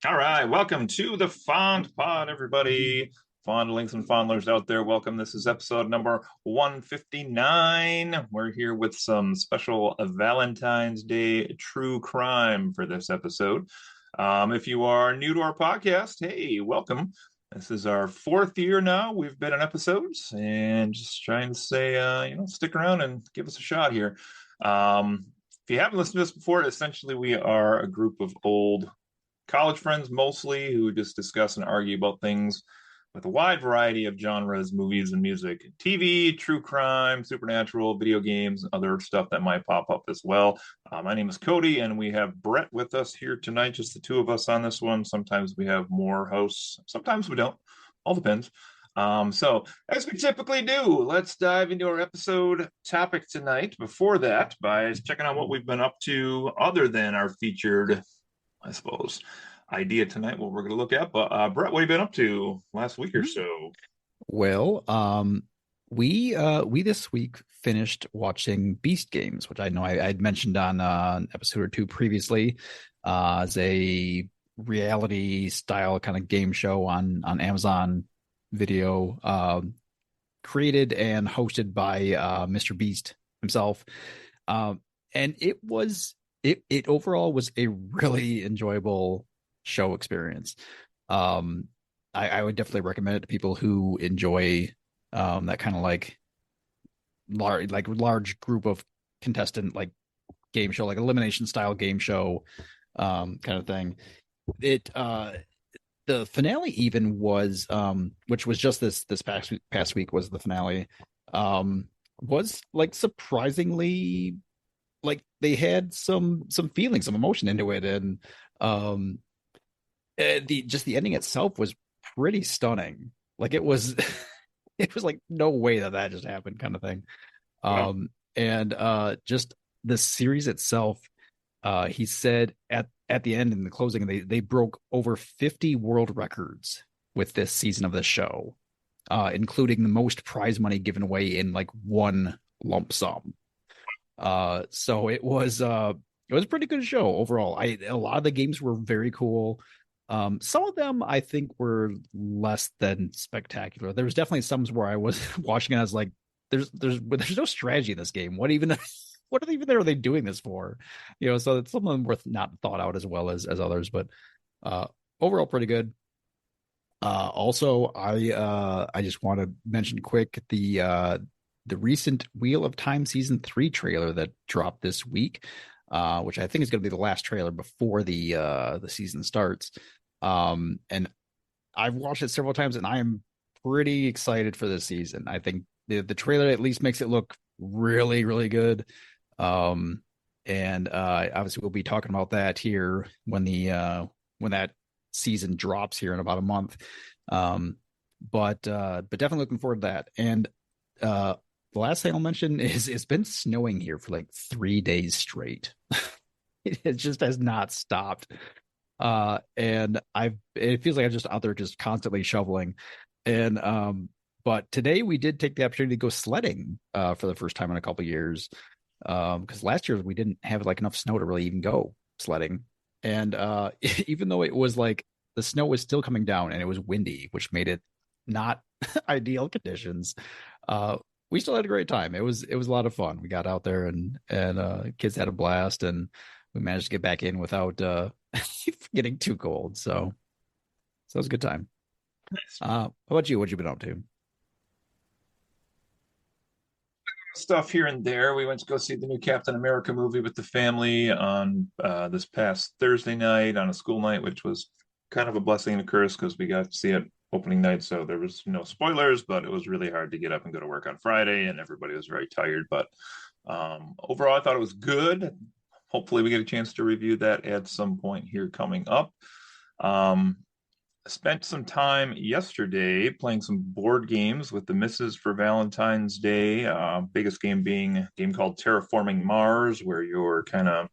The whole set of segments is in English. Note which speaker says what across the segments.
Speaker 1: All right, welcome to the Fond Pod, everybody. Fondlings and fondlers out there, welcome. This is episode number 159. We're here with some special Valentine's Day true crime for this episode. If you are new to our podcast, hey, welcome. This is our fourth year now. We've been in episodes and just trying to say, stick around and give us a shot here. If you haven't listened to this before, essentially we are a group of old college friends mostly who just discuss and argue about things with a wide variety of genres, movies and music, TV, true crime, supernatural, video games, and other stuff that might pop up as well. My name is Cody, and we have Brett with us here tonight, just the two of us on this one. Sometimes we have more hosts, sometimes we don't. All depends. So, as we typically do, let's dive into our episode topic tonight. Before that, by checking out what we've been up to other than our featured, I suppose, idea tonight, what we're going to look at. But Brett, what have you been up to last week or so?
Speaker 2: Well, we this week finished watching Beast Games, which I know I'd mentioned on an episode or two previously, as a reality style kind of game show on Amazon Video, created and hosted by Mr. Beast himself. And it overall was a really enjoyable show experience. I would definitely recommend it to people who enjoy that kind of large group of contestant like game show, like elimination style game show kind of thing. It The finale even was which was just this past week was the finale, was like surprisingly, like they had some feeling, some emotion into it, and the ending itself was pretty stunning. Like it was it was like no way that just happened kind of thing.
Speaker 1: Well,
Speaker 2: And just the series itself, he said at the end in the closing, they broke over 50 world records with this season of the show, including the most prize money given away in like one lump sum. So it was a pretty good show overall. A lot of the games were very cool. Some of them I think were less than spectacular. There was definitely some where I was watching and I was like, there's no strategy in this game. What even what are they doing this for? So some of them were not thought out as well as others, but overall pretty good. Also, I just want to mention quick the recent Wheel of Time season 3 trailer that dropped this week, which I think is going to be the last trailer before the season starts. And I've watched it several times, and I am pretty excited for this season. I think the trailer at least makes it look really, really good. And obviously we'll be talking about that here when that season drops here in about a month. But definitely looking forward to that. And the last thing I'll mention is it's been snowing here for like 3 days straight. It just has not stopped. And it feels like I'm just out there just constantly shoveling. And but today we did take the opportunity to go sledding for the first time in a couple of years. Because last year we didn't have like enough snow to really even go sledding. And even though it was like the snow was still coming down and it was windy, which made it not ideal conditions, we still had a great time. It was a lot of fun. We got out there and kids had a blast, and we managed to get back in without getting too cold. So it was a good time.
Speaker 1: nice
Speaker 2: How about you? What you been up to?
Speaker 1: stuff here and there. We went to go see the new Captain America movie with the family on this past Thursday night on a school night, which was kind of a blessing and a curse because we got to see it opening night. So there was no spoilers, but it was really hard to get up and go to work on Friday, and everybody was very tired. But overall, I thought it was good. Hopefully, we get a chance to review that at some point here coming up. Um, Spent some time yesterday playing some board games with the missus for Valentine's Day. Biggest game being a game called Terraforming Mars, where you're kind of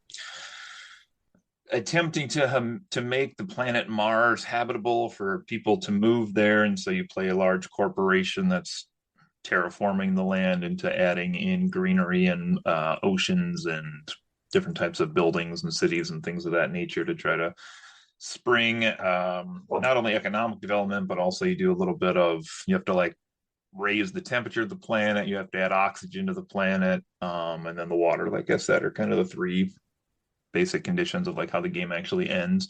Speaker 1: attempting to make the planet Mars habitable for people to move there, and so you play a large corporation that's terraforming the land into adding in greenery and oceans and different types of buildings and cities and things of that nature to try to spring, not only economic development, but also you do a little bit of, you have to like raise the temperature of the planet, you have to add oxygen to the planet, and then the water, like I said, are kind of the three basic conditions of like how the game actually ends.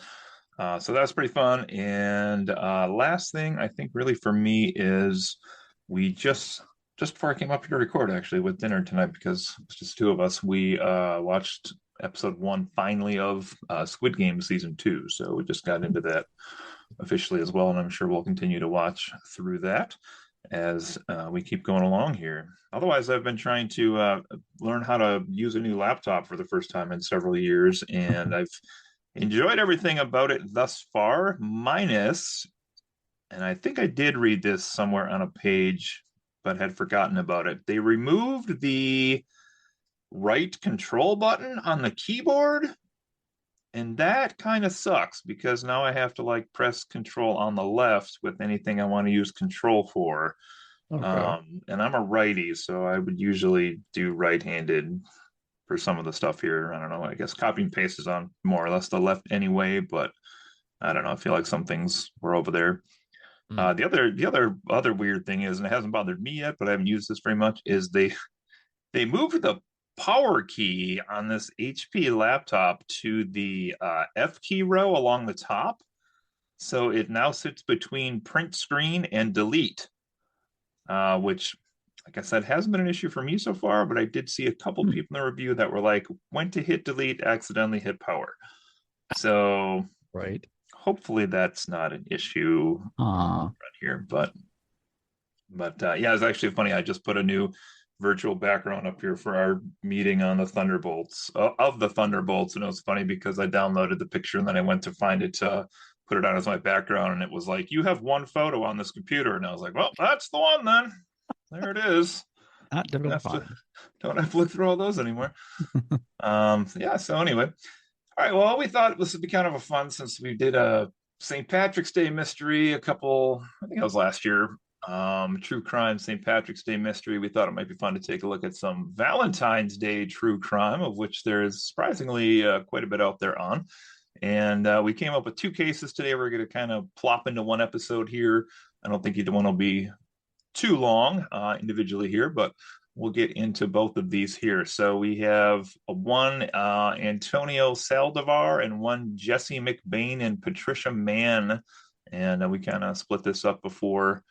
Speaker 1: So that's pretty fun. And last thing I think really for me is we just before I came up here to record actually with dinner tonight because it's just two of us, we watched episode one finally of Squid Game season two. So we just got into that officially as well, and I'm sure we'll continue to watch through that as we keep going along here. Otherwise, I've been trying to learn how to use a new laptop for the first time in several years, and I've enjoyed everything about it thus far, minus, and I think I did read this somewhere on a page, but had forgotten about it. They removed the right control button on the keyboard, and that kind of sucks because now I have to like press control on the left with anything I want to use control for.
Speaker 2: Okay.
Speaker 1: And I'm a righty, so I would usually do right-handed for some of the stuff here. I don't know. I guess copy and paste is on more or less the left anyway, but I don't know. I feel like some things were over there.
Speaker 2: Mm.
Speaker 1: The other weird thing is, and it hasn't bothered me yet, but I haven't used this very much, is they moved the power key on this HP laptop to the F key row along the top. So it now sits between print screen and delete, which, like I said, hasn't been an issue for me so far, but I did see a couple
Speaker 2: Hmm.
Speaker 1: people in the review that were like, went to hit delete, accidentally hit power. So
Speaker 2: Right.
Speaker 1: hopefully that's not an issue
Speaker 2: Uh,
Speaker 1: right here. But yeah, it's actually funny. I just put a new virtual background up here for our meeting on the Thunderbolts of the Thunderbolts, and it was funny because I downloaded the picture and then I went to find it to put it on as my background, and it was like, you have one photo on this computer, and I was like, well, that's the one then. There it is.
Speaker 2: Not
Speaker 1: Don't
Speaker 2: difficult to
Speaker 1: have to
Speaker 2: find.
Speaker 1: don't have to look through all those anymore. Yeah. So anyway, all right. Well, we thought this would be kind of a fun since we did a St. Patrick's Day mystery a couple. I think it was last year. True crime St. Patrick's Day mystery. We thought it might be fun to take a look at some Valentine's Day true crime, of which there is surprisingly quite a bit out there on. And we came up with two cases today. We're going to kind of plop into one episode here. I don't think either one will be too long individually here, but we'll get into both of these here. So we have one Antonio Saldivar and one Jesse McBane and Patricia Mann. And we kind of split this up before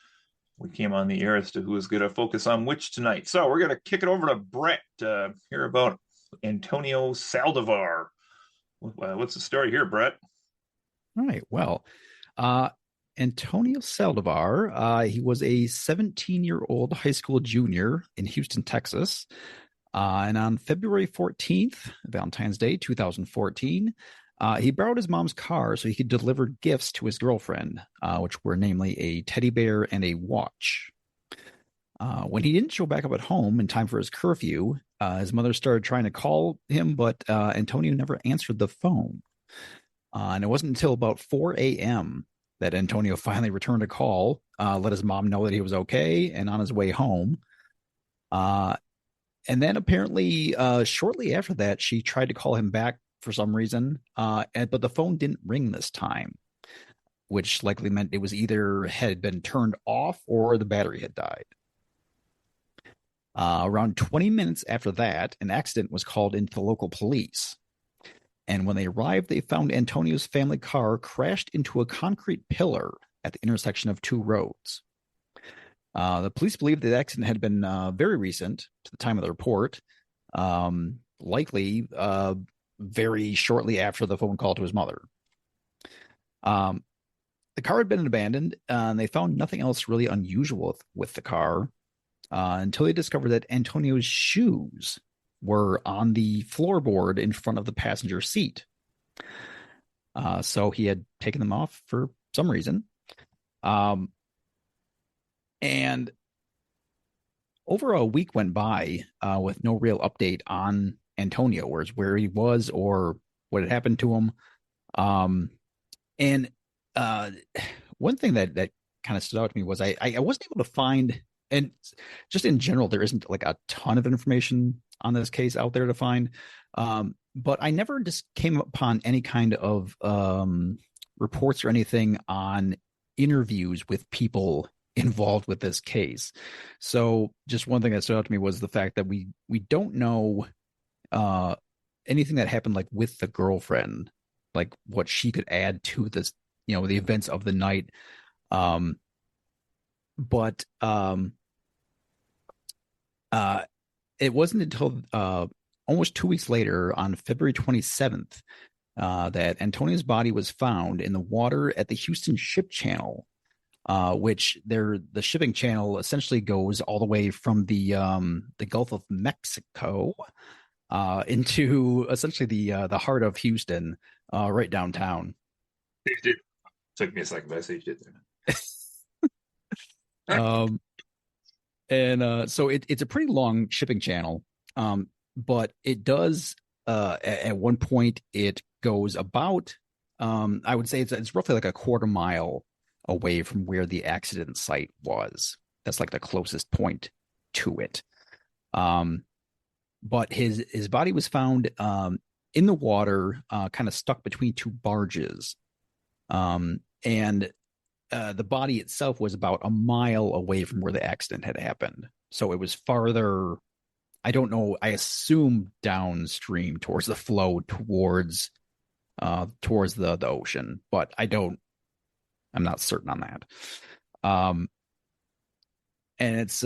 Speaker 1: we came on the air as to who is going to focus on which tonight. So we're going to kick it over to Brett to hear about Antonio Saldivar. What's the story here, Brett?
Speaker 2: All right. Well, uh, Antonio Saldivar, he was a 17-year-old high school junior in Houston, Texas. And on February 14th, Valentine's Day, 2014, he borrowed his mom's car so he could deliver gifts to his girlfriend, which were namely a teddy bear and a watch. When he didn't show back up at home in time for his curfew, his mother started trying to call him, but Antonio never answered the phone. And it wasn't until about 4 a.m. that Antonio finally returned a call, let his mom know that he was okay and on his way home. And then apparently, shortly after that, she tried to call him back for some reason, but the phone didn't ring this time, which likely meant it was either had been turned off or the battery had died. Around 20 minutes after that, an accident was called into the local police. And when they arrived, they found Antonio's family car crashed into a concrete pillar at the intersection of two roads. The police believed the accident had been very recent to the time of the report, likely very shortly after the phone call to his mother. The car had been abandoned, and they found nothing else really unusual with the car until they discovered that Antonio's shoes were on the floorboard in front of the passenger seat. So he had taken them off for some reason. And over a week went by with no real update on Antonio, where he was or what had happened to him. And one thing that kind of stood out to me was I wasn't able to find, and just in general, there isn't like a ton of information on this case out there to find. But I never just came upon any kind of reports or anything on interviews with people involved with this case. So just one thing that stood out to me was the fact that we don't know uh anything that happened like with the girlfriend, like what she could add to this, the events of the night. Um but uh it wasn't until almost 2 weeks later, on February 27th, that Antonio's body was found in the water at the Houston Ship Channel, which the shipping channel essentially goes all the way from the Gulf of Mexico into essentially the heart of Houston, right downtown.
Speaker 1: It took me a second, but I saved it there.
Speaker 2: Um, and so it's a pretty long shipping channel, but it does at one point it goes about, I would say it's roughly like a quarter mile away from where the accident site was. That's like the closest point to it. Um, but his body was found in the water, kind of stuck between two barges, and the body itself was about a mile away from where the accident had happened. So it was farther. I don't know. I assume downstream towards the flow, towards the ocean, but I'm not certain on that. Um, and it's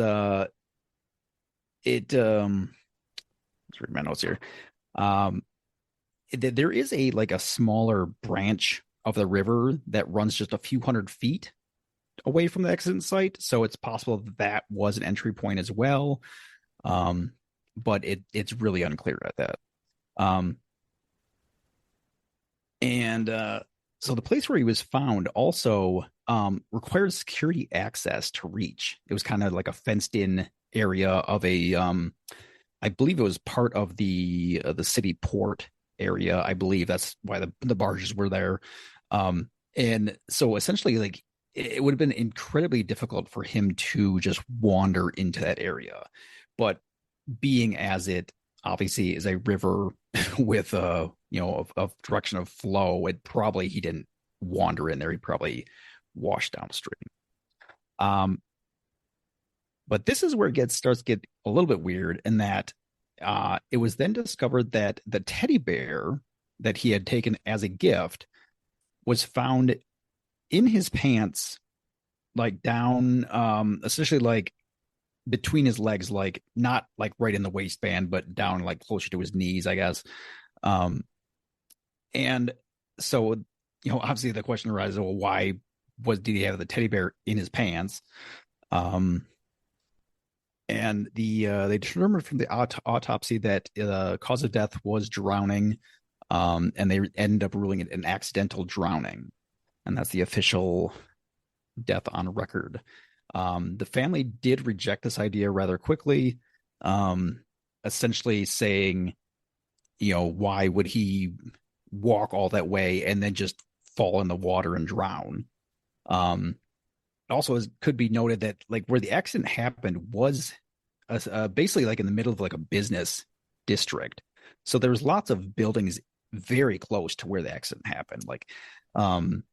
Speaker 2: it let's read my notes here. Um, there is a smaller branch of the river that runs just a few hundred feet away from the accident site, so it's possible that was an entry point as well. But it's really unclear at that. Um, and So the place where he was found also required security access to reach. It was kind of like a fenced in area of I believe it was part of the city port area. I believe that's why the barges were there. And so essentially, like, it would have been incredibly difficult for him to just wander into that area. But being as it obviously is a river with of direction of flow, he didn't wander in there. He probably washed downstream. Um, but this is where starts to get a little bit weird, in that it was then discovered that the teddy bear that he had taken as a gift was found in his pants, like down, essentially like between his legs, like not like right in the waistband, but down like closer to his knees, I guess. Um, and so, obviously the question arises, well, why did he have the teddy bear in his pants? And they determined from the autopsy that the cause of death was drowning, and they ended up ruling it an accidental drowning, and that's the official death on record. The family did reject this idea rather quickly, essentially saying, why would he walk all that way and then just fall in the water and drown? Also, it could be noted that like where the accident happened was basically like in the middle of like a business district, so there was lots of buildings very close to where the accident happened. Like, and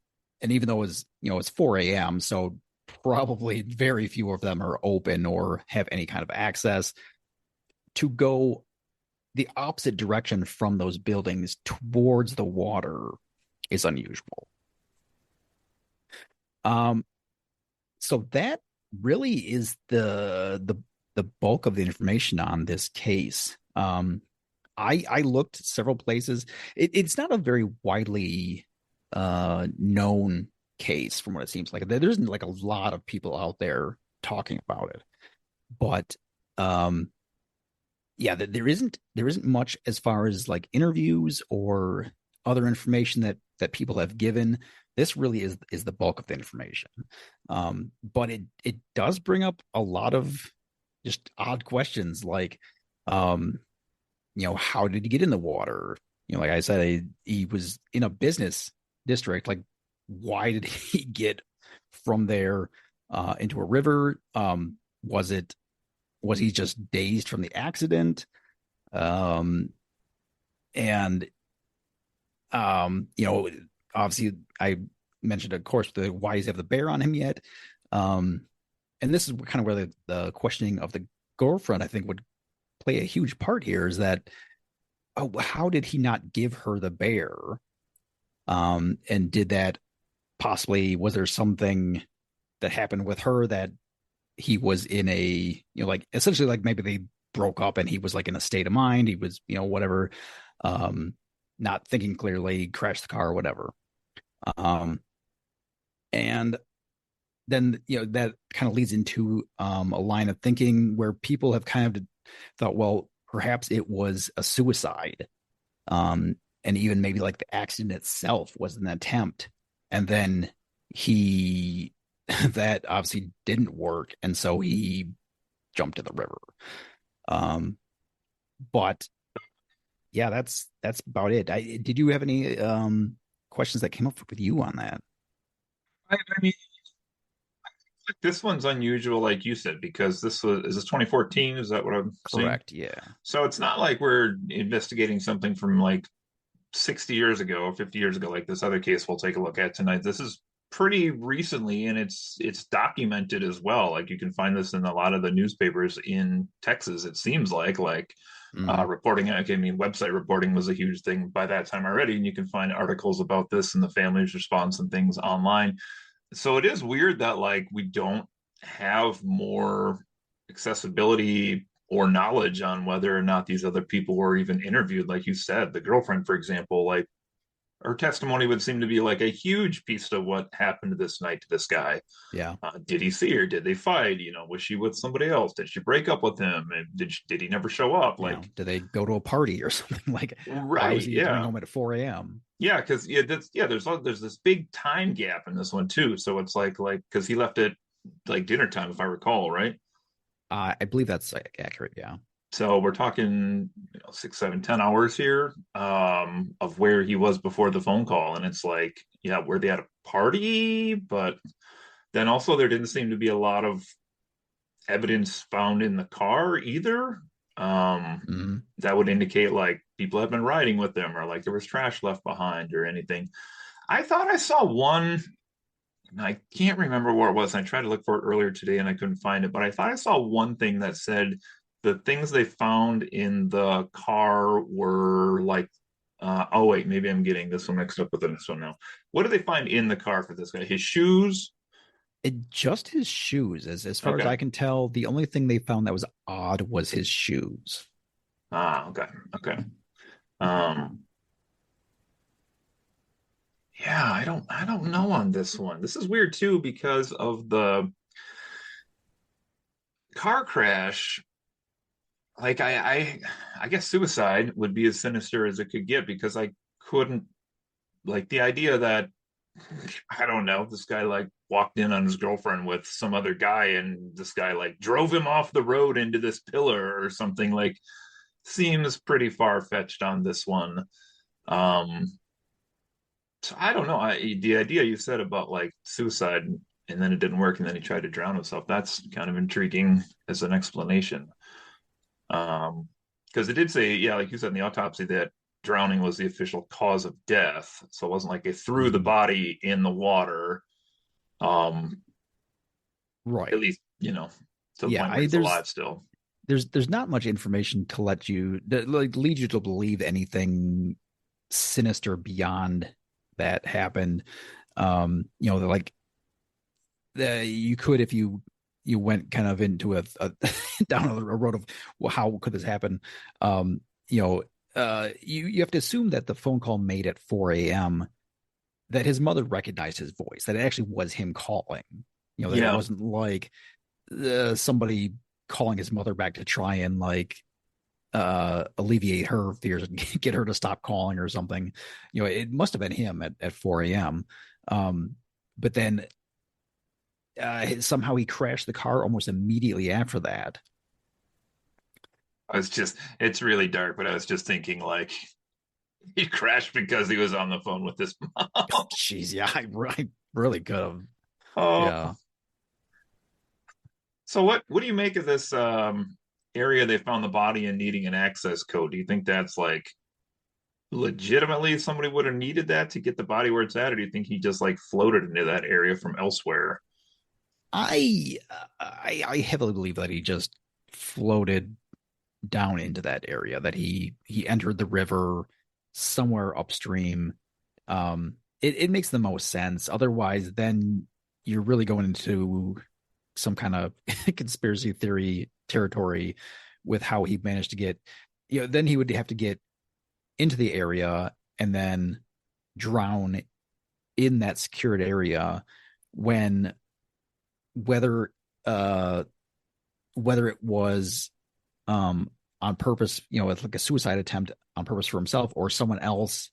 Speaker 2: even though it's 4 a.m., so probably very few of them are open or have any kind of access. To go the opposite direction from those buildings towards the water is unusual. Um, so that really is the bulk of the information on this case. I looked several places. It's not a very widely known case, from what it seems like. There isn't like a lot of people out there talking about it, but yeah, there isn't much as far as like interviews or other information that people have given. This really is the bulk of the information. But it does bring up a lot of just odd questions, like, how did he get in the water? Like I said, he was in a business district. Like, why did he get from there into a river? Was he just dazed from the accident? Um, and you know, obviously, I mentioned, of course, the why does he have the bear on him yet? Um, and this is kind of where the questioning of the girlfriend, I think, would play a huge part here. Is that, oh, how did he not give her the bear? And did that possibly, was there something that happened with her that he was in a, like essentially like maybe they broke up and he was like in a state of mind. He was, whatever, um, not thinking clearly, crashed the car or whatever. Um, and then, that kind of leads into a line of thinking where people have kind of thought, well, perhaps it was a suicide. And even maybe like the accident itself was an attempt. And then he, that obviously didn't work. And so he jumped in the river. Um, but yeah, that's about it. Did you have any questions that came up with you on that?
Speaker 1: I mean, this one's unusual, like you said, because is this 2014? Is that what I'm seeing?
Speaker 2: Correct. Yeah.
Speaker 1: So it's not like we're investigating something from like 60 years ago or 50 years ago, like this other case we'll take a look at tonight. This is pretty recently, and it's documented as well. Like you can find this in a lot of the newspapers in Texas. It seems like
Speaker 2: Mm,
Speaker 1: reporting. I mean, website reporting was a huge thing by that time already, and you can find articles about this and the family's response and things online. So it is weird that like we don't have more accessibility or knowledge on whether or not these other people were even interviewed. Like you said, the girlfriend, for example, like her testimony would seem to be like a huge piece of what happened this night to this guy.
Speaker 2: yeah.
Speaker 1: Did he see her? Did they fight? Was she with somebody else? Did she break up with him? And did he never show up? Like,
Speaker 2: Did they go to a party or something? Like, why was
Speaker 1: right?
Speaker 2: he coming
Speaker 1: Yeah,
Speaker 2: home at 4 a.m.?
Speaker 1: yeah, because there's this big time gap in this one too. So it's like because he left at like dinner time, if I recall, right?
Speaker 2: I believe that's accurate. Yeah.
Speaker 1: So we're talking 6, 7, 10 hours here of where he was before the phone call, and it's like, yeah, were they at a party? But then also there didn't seem to be a lot of evidence found in the car either.
Speaker 2: Hmm.
Speaker 1: That would indicate like people have been riding with them, or like there was trash left behind, or anything. I thought I saw one, and I can't remember where it was. I tried to look for it earlier today and I couldn't find it, but I thought I saw one thing that said the things they found in the car were like, oh, wait, maybe I'm getting this one mixed up with this one now. What did they find in the car for this guy? His shoes?
Speaker 2: Just his shoes, as far as
Speaker 1: Okay.
Speaker 2: I can tell, the only thing they found that was odd was his shoes.
Speaker 1: Okay. Okay. Um, yeah, I don't know on this one. This is weird too because of the car crash. Like I guess suicide would be as sinister as it could get because I couldn't, like, the idea that I don't know, this guy like walked in on his girlfriend with some other guy and this guy like drove him off the road into this pillar or something, like, seems pretty far fetched on this one. Um so I don't know. The idea you said about like suicide and then it didn't work and then he tried to drown himself, that's kind of intriguing as an explanation. Because it did say, yeah, like you said in the autopsy, that drowning was the official cause of death. So it wasn't like they threw the
Speaker 2: Mhm.
Speaker 1: body in the water. Um, at
Speaker 2: Right.
Speaker 1: least, to the
Speaker 2: Yeah.
Speaker 1: point where he's alive still.
Speaker 2: There's not much information to let you that like lead you to believe anything sinister beyond that happened. Like you could if you went kind of into a down a road of, well, how could this happen? Um, you have to assume that the phone call made at 4 a.m. that his mother recognized his voice, that it actually was him calling. That it
Speaker 1: Yeah.
Speaker 2: wasn't like somebody calling his mother back to try and like alleviate her fears and get her to stop calling or something. It must have been him at 4 a.m. But then somehow he crashed the car almost immediately after that.
Speaker 1: It's really dark, but I was just thinking like he crashed because he was on the phone with this
Speaker 2: Oh,
Speaker 1: mom.
Speaker 2: jeez, yeah, I really could have.
Speaker 1: Oh,
Speaker 2: Yeah.
Speaker 1: so what do you make of this area they found the body in needing an access code? Do you think that's like legitimately somebody would have needed that to get the body where it's at, or do you think he just like floated into that area from elsewhere?
Speaker 2: I I heavily believe that he just floated down into that area, that he entered the river somewhere upstream. It makes the most sense. Otherwise, then you're really going into some kind of conspiracy theory territory with how he managed to get, then he would have to get into the area and then drown in that secured area when whether uh whether it was um on purpose, it's like a suicide attempt on purpose for himself, or someone else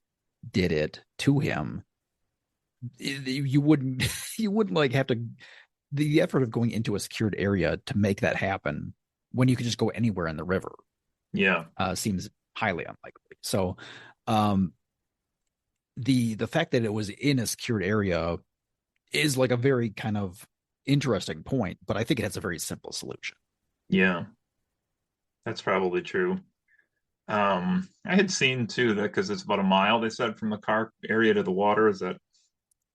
Speaker 2: did it to him. You wouldn't you wouldn't like have to the effort of going into a secured area to make that happen when you could just go anywhere in the river
Speaker 1: Yeah.
Speaker 2: seems highly unlikely. So um the fact that it was in a secured area is like a very kind of interesting point, but I think it has a very simple solution.
Speaker 1: Yeah. That's probably true. I had seen too that because it's about a mile, they said, from the car area to the water. Is that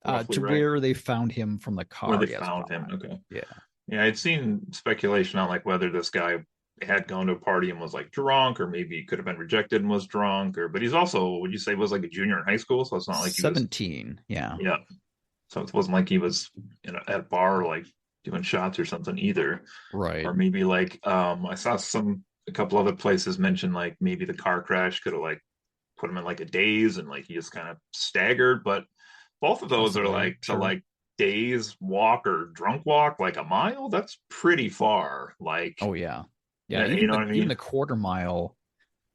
Speaker 1: roughly
Speaker 2: To
Speaker 1: right?
Speaker 2: where they found him from the
Speaker 1: Where they
Speaker 2: car, yes,
Speaker 1: found
Speaker 2: about a
Speaker 1: him.
Speaker 2: mile.
Speaker 1: Okay.
Speaker 2: Yeah.
Speaker 1: Yeah, I'd seen speculation on like whether this guy had gone to a party and was like drunk, or maybe he could have been rejected and was drunk, or but he's also, would you say, was like a junior in high school? So it's not like he was,
Speaker 2: 17. Yeah.
Speaker 1: yeah. So it wasn't like he was at a bar like doing shots or something either.
Speaker 2: Right.
Speaker 1: Or maybe like I saw a couple other places mention like maybe the car crash could have like put him in like a daze and like he just kind of staggered. But both of those are
Speaker 2: Possibly.
Speaker 1: like to
Speaker 2: Sure.
Speaker 1: like daze walk or drunk walk like a mile. That's pretty far. Like,
Speaker 2: Oh yeah. Yeah.
Speaker 1: you know what I
Speaker 2: Even
Speaker 1: mean?
Speaker 2: the quarter mile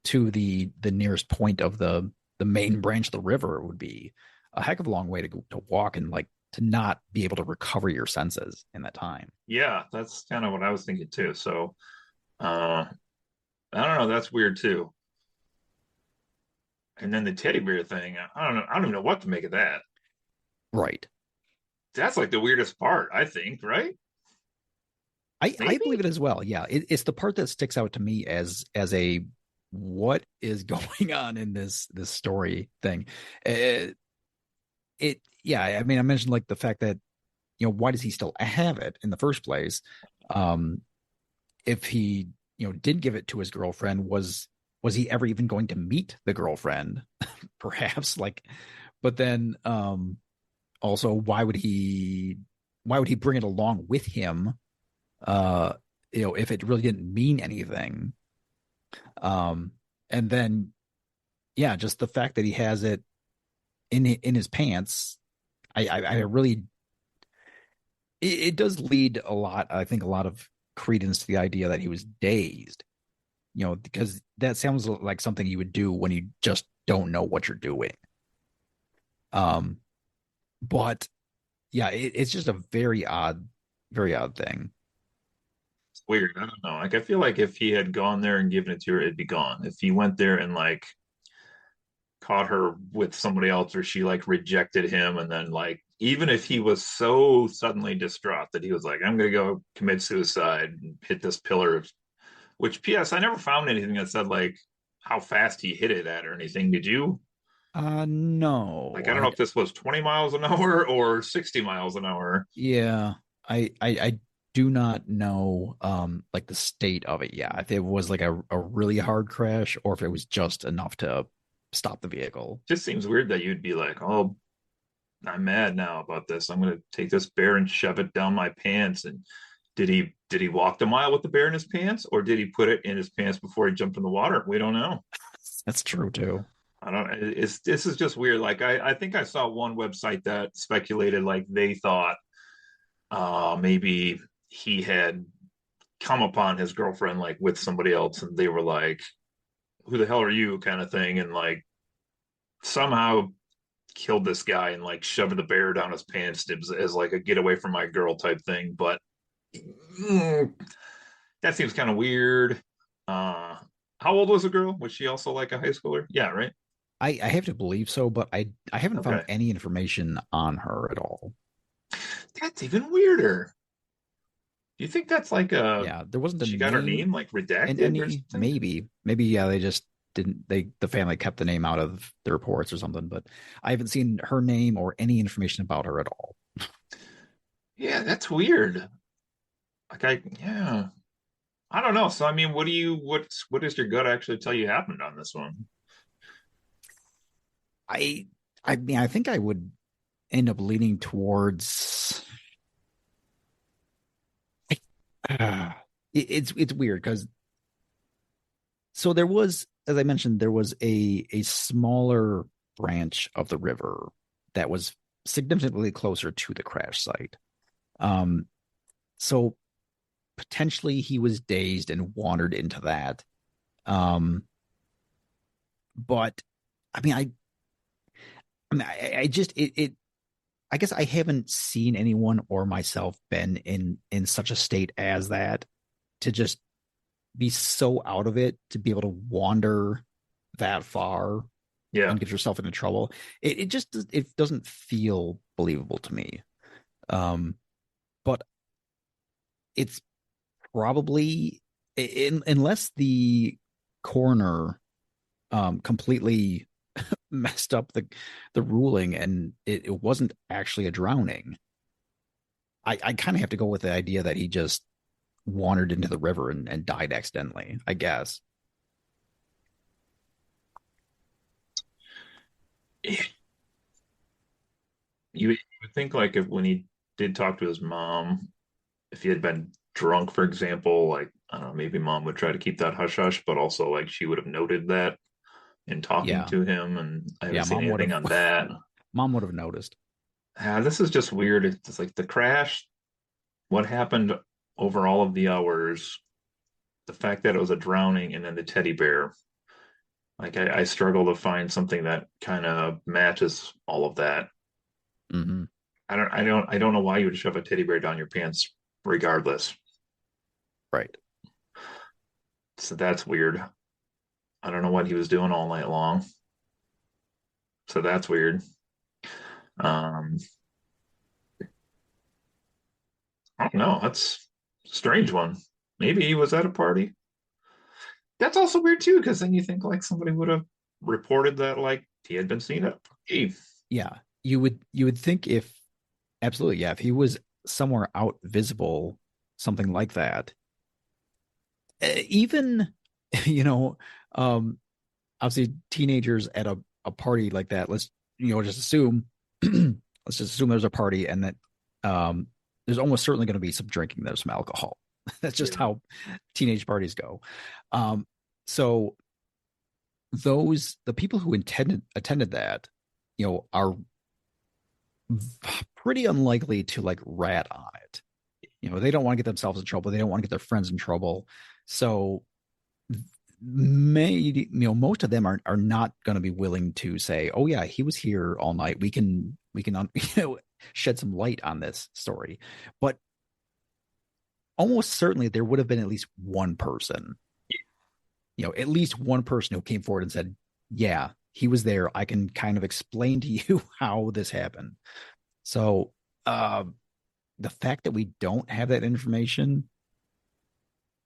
Speaker 2: to the nearest point of the main branch of the river would be a heck of a long way to go to walk, and like to not be able to recover your senses in that time.
Speaker 1: Yeah, that's kind of what I was thinking too. So uh I don't know, that's weird too. And then the teddy bear thing, I don't know. I don't even know what to make of that.
Speaker 2: Right.
Speaker 1: That's like the weirdest part, I think, right?
Speaker 2: I believe it
Speaker 1: Maybe?
Speaker 2: as well. Yeah. It's the part that sticks out to me as a what is going on in this story thing. It, yeah, I mean, I mentioned like the fact that, why does he still have it in the first place? Um, if he, did give it to his girlfriend, was he ever even going to meet the girlfriend? Perhaps, like, but then also why would he bring it along with him? Uh, if it really didn't mean anything. Um, and then yeah, just the fact that he has it in his pants, I really it does lead a lot, I think, a lot of credence to the idea that he was dazed, because that sounds like something you would do when you just don't know what you're doing. Um, but yeah, it's just a very odd thing.
Speaker 1: It's weird. I don't know. Like I feel like if he had gone there and given it to her, it'd be gone. If he went there and like caught her with somebody else or she like rejected him and then like even if he was so suddenly distraught that he was like, I'm gonna go commit suicide and hit this pillar, which PS, I never found anything that said like how fast he hit it at or anything. Did you? Like
Speaker 2: No,
Speaker 1: I don't know if this was 20 miles an hour or 60 miles an hour.
Speaker 2: yeah, I do not know, like the state of it. Yeah, if it was like a really hard crash, or if it was just enough to stop the vehicle.
Speaker 1: Just seems weird that you'd be like, oh, I'm mad now about this. I'm gonna take this bear and shove it down my pants. And did he walk the mile with the bear in his pants, or did he put it in his pants before he jumped in the water? We don't know.
Speaker 2: That's true too.
Speaker 1: I don't. It's this is just weird. Like I think I saw one website that speculated like they thought maybe he had come upon his girlfriend like with somebody else, and they were like, "Who the hell are you?" kind of thing, and like somehow killed this guy and like shoved the bear down his pants as like a get away from my girl type thing. But mm, that seems kind of weird. Uh, how old was the girl? Was she also like a high schooler? Yeah, right.
Speaker 2: I have to believe so, but I haven't found
Speaker 1: Okay,
Speaker 2: any information on her at all.
Speaker 1: that's even weirder. Do you think that's like a
Speaker 2: Yeah, there wasn't a
Speaker 1: she got her
Speaker 2: name
Speaker 1: name like
Speaker 2: in
Speaker 1: redacted or
Speaker 2: any.
Speaker 1: something?
Speaker 2: Maybe yeah, they just didn't they the family kept the name out of the reports or something, but I haven't seen her name or any information about her at all.
Speaker 1: Yeah, that's weird. Yeah, I don't know. So I mean, what does your gut actually tell you happened on this one?
Speaker 2: I I mean I think I would end up leaning towards uh, it's weird because so there was, as I mentioned, there was a smaller branch of the river that was significantly closer to the crash site. Um, so potentially he was dazed and wandered into that. Um, but I mean, I just I guess I haven't seen anyone or myself been in such a state as that to just be so out of it to be able to wander that far
Speaker 1: Yeah.
Speaker 2: and get yourself into trouble. It just it doesn't feel believable to me. Um, but it's probably unless the coroner completely messed up the ruling and it wasn't actually a drowning. I kind of have to go with the idea that he just wandered into the river and died accidentally, I guess.
Speaker 1: You would think like if when he did talk to his mom, if he had been drunk, for example, like I don't know, maybe mom would try to keep that hush hush, but also like she would have noted that in talking
Speaker 2: Yeah.
Speaker 1: to him, and I haven't
Speaker 2: Yeah,
Speaker 1: seen anything on that.
Speaker 2: mom would have noticed.
Speaker 1: This is just weird. It's like the crash, what happened over all of the hours, the fact that it was a drowning, and then the teddy bear. Like I struggle to find something that kind of matches all of that.
Speaker 2: Hmm.
Speaker 1: I don't know why you would shove a teddy bear down your pants regardless.
Speaker 2: Right.
Speaker 1: So that's weird. I don't know what he was doing all night long. So that's weird. Um, I don't know. That's a strange one. Maybe he was at a party. That's also weird too, because then you think like somebody would have reported that like he had been seen at a party.
Speaker 2: Yeah. You would think if absolutely, yeah, if he was somewhere out visible, something like that, even you know, um, obviously teenagers at a party like that, let's just assume let's just assume there's a party and that um there's almost certainly going to be some drinking, there's some alcohol. That's just
Speaker 1: Yeah.
Speaker 2: how teenage parties go. Um, so the people who attended that, are pretty unlikely to like rat on it. They don't want to get themselves in trouble. They don't want to get their friends in trouble. So most of them are not going to be willing to say, oh yeah, he was here all night. We can shed some light on this story. But almost certainly there would have been at least one person, at least one person who came forward and said, yeah, he was there. I can kind of explain to you how this happened. So uh, the fact that we don't have that information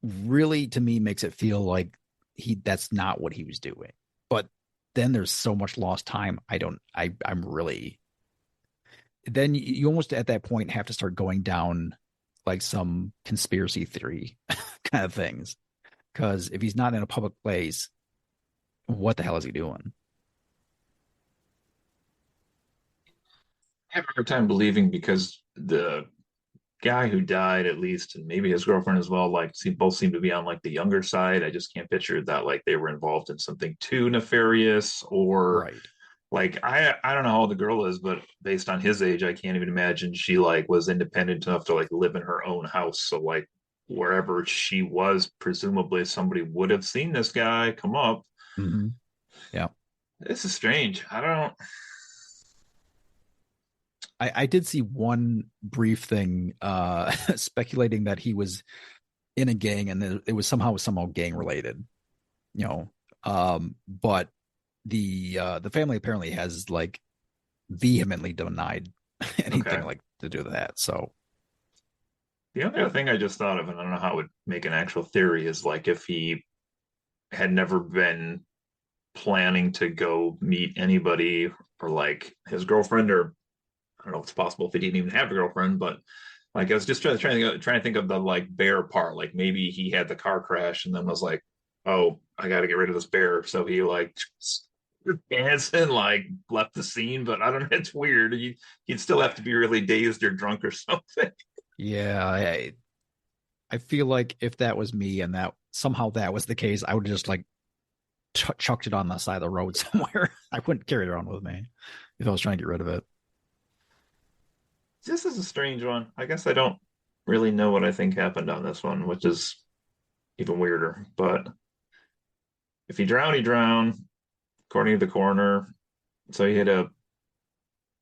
Speaker 2: really, to me, makes it feel like that's not what he was doing. But then there's so much lost time. I'm really, then you almost at that point have to start going down like some conspiracy theory kind of things. Because if he's not in a public place, what the hell is he doing?
Speaker 1: I have a hard time believing because the guy who died, at least, and maybe his girlfriend as well, like both seem to be on like the younger side. I just can't picture that like they were involved in something too nefarious or
Speaker 2: Right.
Speaker 1: like I don't know how old the girl is, but based on his age, I can't even imagine she like was independent enough to like live in her own house. So like wherever she was, presumably somebody would have seen this guy come up.
Speaker 2: Mm-hmm. Yeah.
Speaker 1: This is strange. I don't.
Speaker 2: I did see one brief thing speculating that he was in a gang and it was somehow gang related, you know. But the family apparently has like vehemently denied anything
Speaker 1: Okay.
Speaker 2: like to do with that. So
Speaker 1: The only other thing I just thought of, and I don't know how it would make an actual theory, is like if he had never been. planning to go meet anybody or like his girlfriend, or I don't know if it's possible if he didn't even have a girlfriend, but like I was just trying to think of the like bear part. Like maybe he had the car crash and then was like, "Oh, I got to get rid of this bear," so he like danced and like left the scene. But I don't know. It's weird. He'd still have to be really dazed or drunk or something.
Speaker 2: Yeah, I feel like if that was me and that somehow that was the case, I would just like chucked it on the side of the road somewhere. I wouldn't carry it around with me if I was trying to get rid of it.
Speaker 1: This is a strange one. I guess I don't really know what I think happened on this one, which is even weirder. But if he drowned, he drowned, according to the coroner. So he had a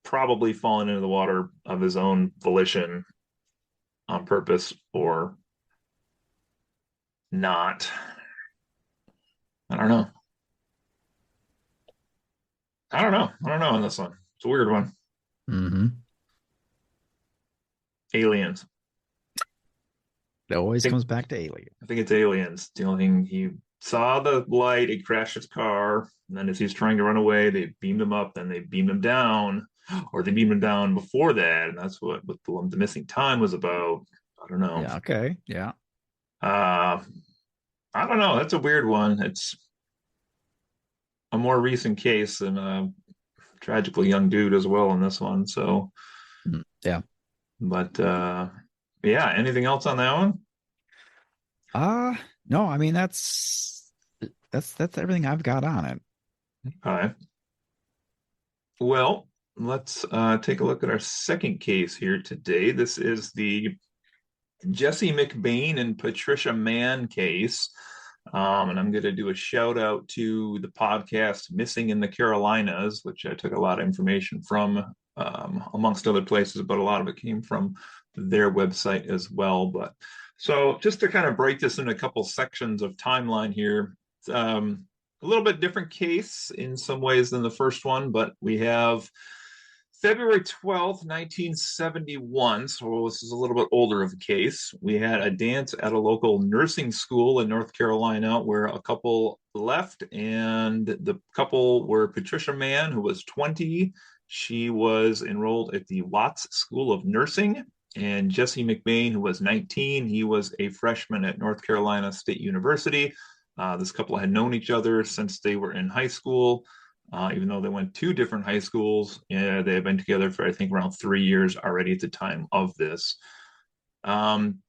Speaker 1: probably fallen into the water of his own volition on purpose or not. I don't know. I don't know. I don't know on this one. It's a weird one.
Speaker 2: Mm-hmm.
Speaker 1: Aliens.
Speaker 2: It
Speaker 1: I
Speaker 2: always
Speaker 1: think
Speaker 2: comes back to Alien.
Speaker 1: I think it's aliens. The only thing he saw the light, he crashed his car, and then as he's trying to run away, they beamed him up, then they beamed him down, or they beamed him down before that, and that's what the missing time was about. I don't know.
Speaker 2: Yeah. Okay. Yeah.
Speaker 1: Uh, I don't know. That's a weird one. It's a more recent case and a tragically young dude as well in this one. So,
Speaker 2: Yeah.
Speaker 1: but yeah. Anything else on that one?
Speaker 2: No, I mean that's everything I've got on it.
Speaker 1: All right. Well, let's take a look at our second case here today. This is the Jesse McBane and Patricia Mann case. And I'm going to do a shout out to the podcast Missing in the Carolinas, which I took a lot of information from, amongst other places, but a lot of it came from their website as well. But so just to kind of break this into a couple sections of timeline here, a little bit different case in some ways than the first one, but we have February 12th, 1971. So this is a little bit older of a case. We had a dance at a local nursing school in North Carolina where a couple left, and the couple were Patricia Mann, who was 20. She was enrolled at the Watts School of Nursing, and Jesse McBane, who was 19. He was a freshman at North Carolina State University. This couple had known each other since they were in high school. Even though they went to different high schools, they had been together for, I think, around 3 years already at the time of this. Um,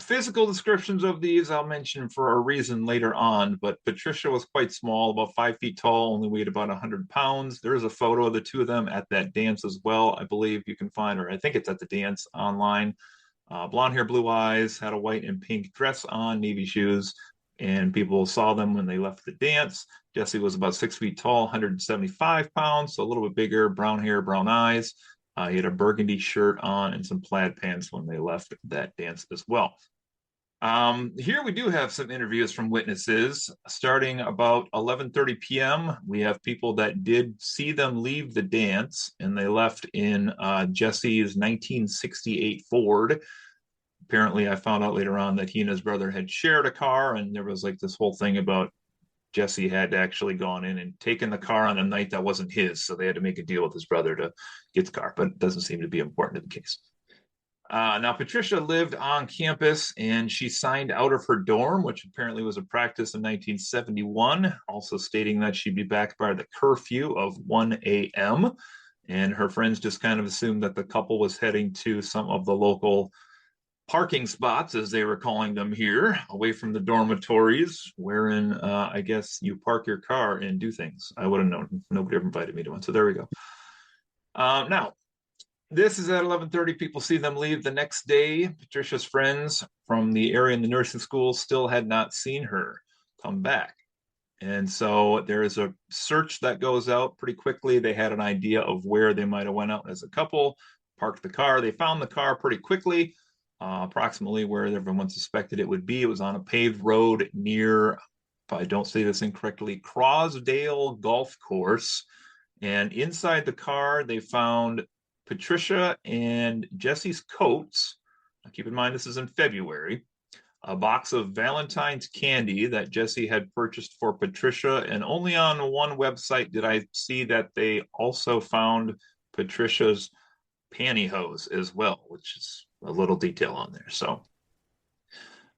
Speaker 1: Physical descriptions of these I'll mention for a reason later on, but Patricia was quite small, about 5 feet tall, only weighed about 100 pounds. There is a photo of the two of them at that dance as well. I believe you can find her. I think it's at the dance online. Blonde hair, blue eyes, had a white and pink dress on, navy shoes, and people saw them when they left the dance. Jesse was about 6 feet tall, 175 pounds, so a little bit bigger, brown hair, brown eyes. He had a burgundy shirt on and some plaid pants when they left that dance as well. Here we do have some interviews from witnesses. Starting about 11:30 p.m., we have people that did see them leave the dance, and they left in Jesse's 1968 Ford. Apparently, I found out later on that he and his brother had shared a car, and there was like this whole thing about Jesse had actually gone in and taken the car on a night that wasn't his, so they had to make a deal with his brother to get the car, but it doesn't seem to be important to the case. Now, Patricia lived on campus and she signed out of her dorm, which apparently was a practice in 1971, also stating that she'd be back by the curfew of 1 a.m. And her friends just kind of assumed that the couple was heading to some of the local parking spots, as they were calling them here, away from the dormitories, wherein I guess you park your car and do things. I would have known. Nobody ever invited me to one. So there we go. Now, this is at 11:30. People see them leave the next day. Patricia's friends from the area in the nursing school still had not seen her come back. And so there is a search that goes out pretty quickly. They had an idea of where they might have went out as a couple, parked the car. They found the car pretty quickly, approximately where everyone suspected it would be. It was on a paved road near, if I don't say this incorrectly, Crosdale Golf Course. And inside the car, they found Patricia and Jesse's coats. Now, keep in mind, this is in February. a box of Valentine's candy that Jesse had purchased for Patricia. And only on one website did I see that they also found Patricia's pantyhose as well, which is a little detail on there. So,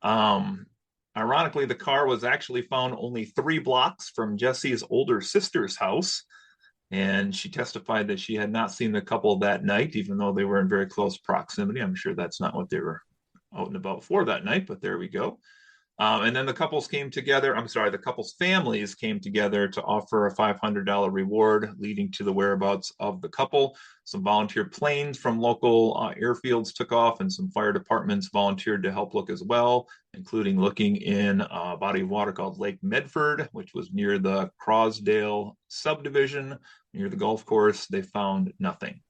Speaker 1: um, ironically, the car was actually found only 3 blocks from Jesse's older sister's house. And she testified that she had not seen the couple that night, even though they were in very close proximity. I'm sure that's not what they were out and about for that night, but there we go. And then the couples came together. I'm sorry, the couple's families came together to offer a $500 reward, leading to the whereabouts of the couple. Some volunteer planes from local airfields took off, and some fire departments volunteered to help look as well, including looking in a body of water called Lake Medford, which was near the Crosdale subdivision near the golf course. They found nothing.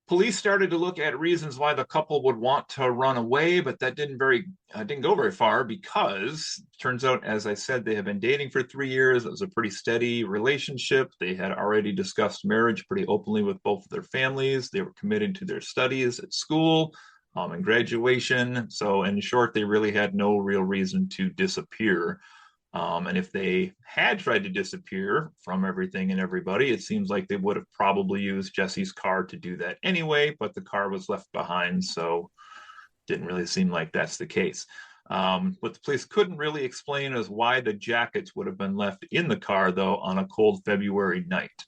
Speaker 1: Police started to look at reasons why the couple would want to run away, but that didn't go very far because it turns out, as I said, they had been dating for 3 years. It was a pretty steady relationship. They had already discussed marriage pretty openly with both of their families. They were committed to their studies at school and graduation. So, in short, they really had no real reason to disappear. And if they had tried to disappear from everything and everybody, it seems like they would have probably used Jesse's car to do that anyway, but the car was left behind, so it didn't really seem like that's the case. What the police couldn't really explain is why the jackets would have been left in the car, though, on a cold February night.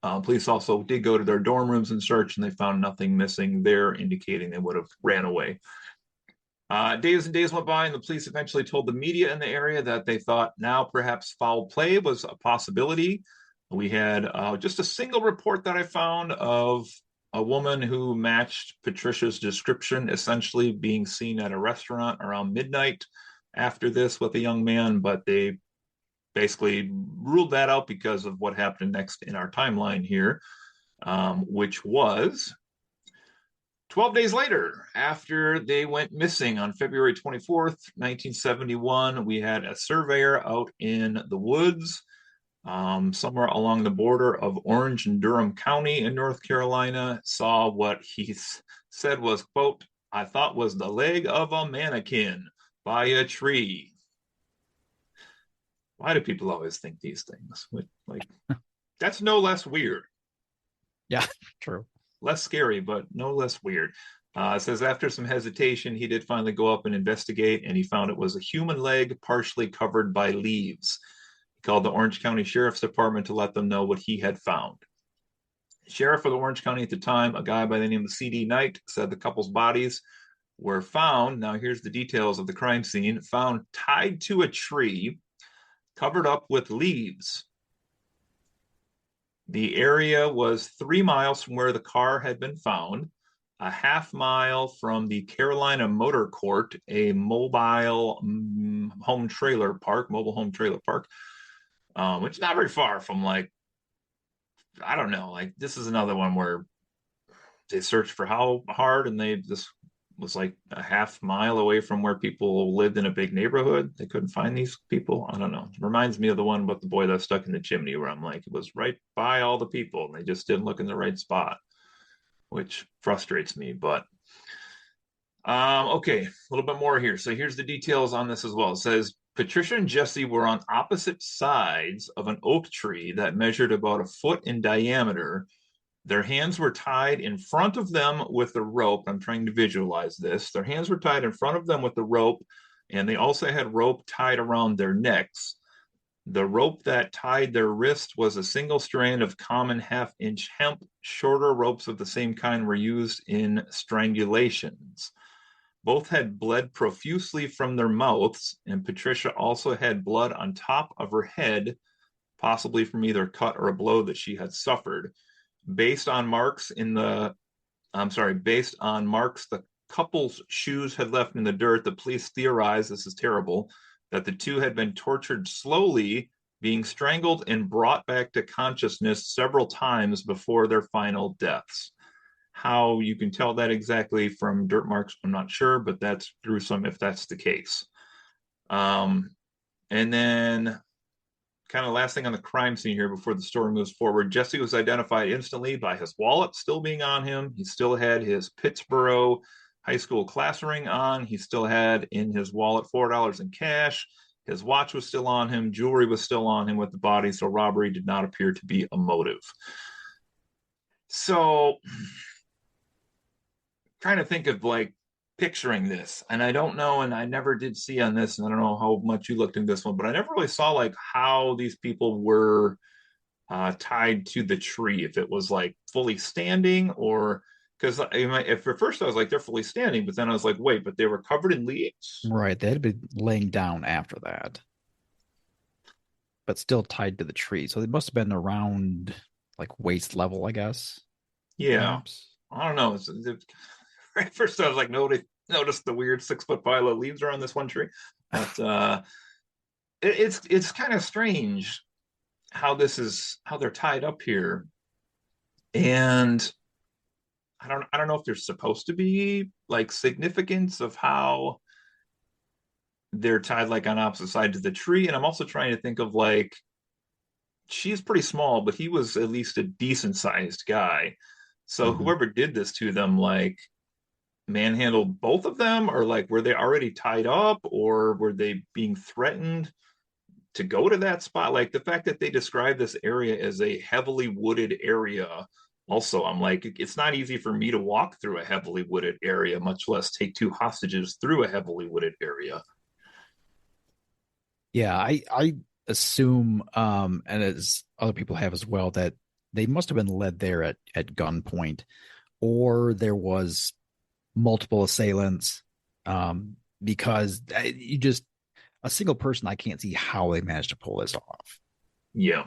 Speaker 1: Police also did go to their dorm rooms and search, and they found nothing missing there, indicating they would have ran away. Days and days went by, and the police eventually told the media in the area that they thought now perhaps foul play was a possibility. We had just a single report that I found of a woman who matched Patricia's description, essentially being seen at a restaurant around midnight after this with a young man, but they basically ruled that out because of what happened next in our timeline here, which was 12 days later, after they went missing on February 24th, 1971, we had a surveyor out in the woods, somewhere along the border of Orange and Durham County in North Carolina, saw what he said was, quote, "I thought was the leg of a mannequin by a tree." Why do people always think these things? Like, that's no less weird.
Speaker 2: Yeah, true.
Speaker 1: Less scary, but no less weird. It says after some hesitation, he did finally go up and investigate, and he found it was a human leg partially covered by leaves. He called the Orange County Sheriff's Department to let them know what he had found. The sheriff of the Orange County at the time, a guy by the name of C.D. Knight, said the couple's bodies were found. Now, here's the details of the crime scene: found tied to a tree, covered up with leaves. The area was 3 miles from where the car had been found, a half-mile from the Carolina Motor Court, a mobile home trailer park, which is not very far from, like, I don't know, like this is another one where they searched for how hard, and this was like a half-mile away from where people lived in a big neighborhood. They couldn't find these people. I don't know. It reminds me of the one about the boy that was stuck in the chimney, where I'm like, it was right by all the people, and they just didn't look in the right spot, which frustrates me. But okay, a little bit more here. So here's the details on this as well. It says Patricia and Jesse were on opposite sides of an oak tree that measured about a foot in diameter. Their hands were tied in front of them with a rope. I'm trying to visualize this. Their hands were tied in front of them with the rope, and they also had rope tied around their necks. The rope that tied their wrist was a single strand of common half-inch hemp. Shorter ropes of the same kind were used in strangulations. Both had bled profusely from their mouths, and Patricia also had blood on top of her head, possibly from either a cut or a blow that she had suffered. Based on marks the couple's shoes had left in the dirt, the police theorized, this is terrible, that the two had been tortured slowly, being strangled and brought back to consciousness several times before their final deaths. How you can tell that exactly from dirt marks, I'm not sure, but that's gruesome if that's the case. And then kind of last thing on the crime scene here before the story moves forward, Jesse was identified instantly by his wallet still being on him. He still had his Pittsburgh high school class ring on. He still had in his wallet $4 in cash. His watch was still on him. Jewelry was still on him with the body. So robbery did not appear to be a motive. So trying to think of like picturing this, and I don't know, and I never did see on this, and I don't know how much you looked in this one, but I never really saw like how these people were tied to the tree, if it was like fully standing or because if at first I was like they're fully standing, but then I was like, wait, but they were covered in leaves.
Speaker 2: Right. They had been laying down after that, but still tied to the tree. So they must have been around like waist level, I guess,
Speaker 1: Yeah,
Speaker 2: perhaps.
Speaker 1: I don't know. At first I was like, nobody noticed the weird 6 foot pile of leaves are on this one tree, but it's kind of strange how they're tied up here, and I don't know if there's supposed to be like significance of how they're tied like on opposite sides of the tree. And I'm also trying to think of like she's pretty small, but he was at least a decent sized guy. So
Speaker 2: Mhm.
Speaker 1: whoever did this to them, like manhandled both of them, or like were they already tied up, or were they being threatened to go to that spot? Like the fact that they describe this area as a heavily wooded area. Also, I'm like, it's not easy for me to walk through a heavily wooded area, much less take two hostages through a heavily wooded area.
Speaker 2: Yeah, I assume, and as other people have as well, that they must have been led there at gunpoint, or there was multiple assailants. Because you just a single person, I can't see how they managed to pull this off.
Speaker 1: Yeah,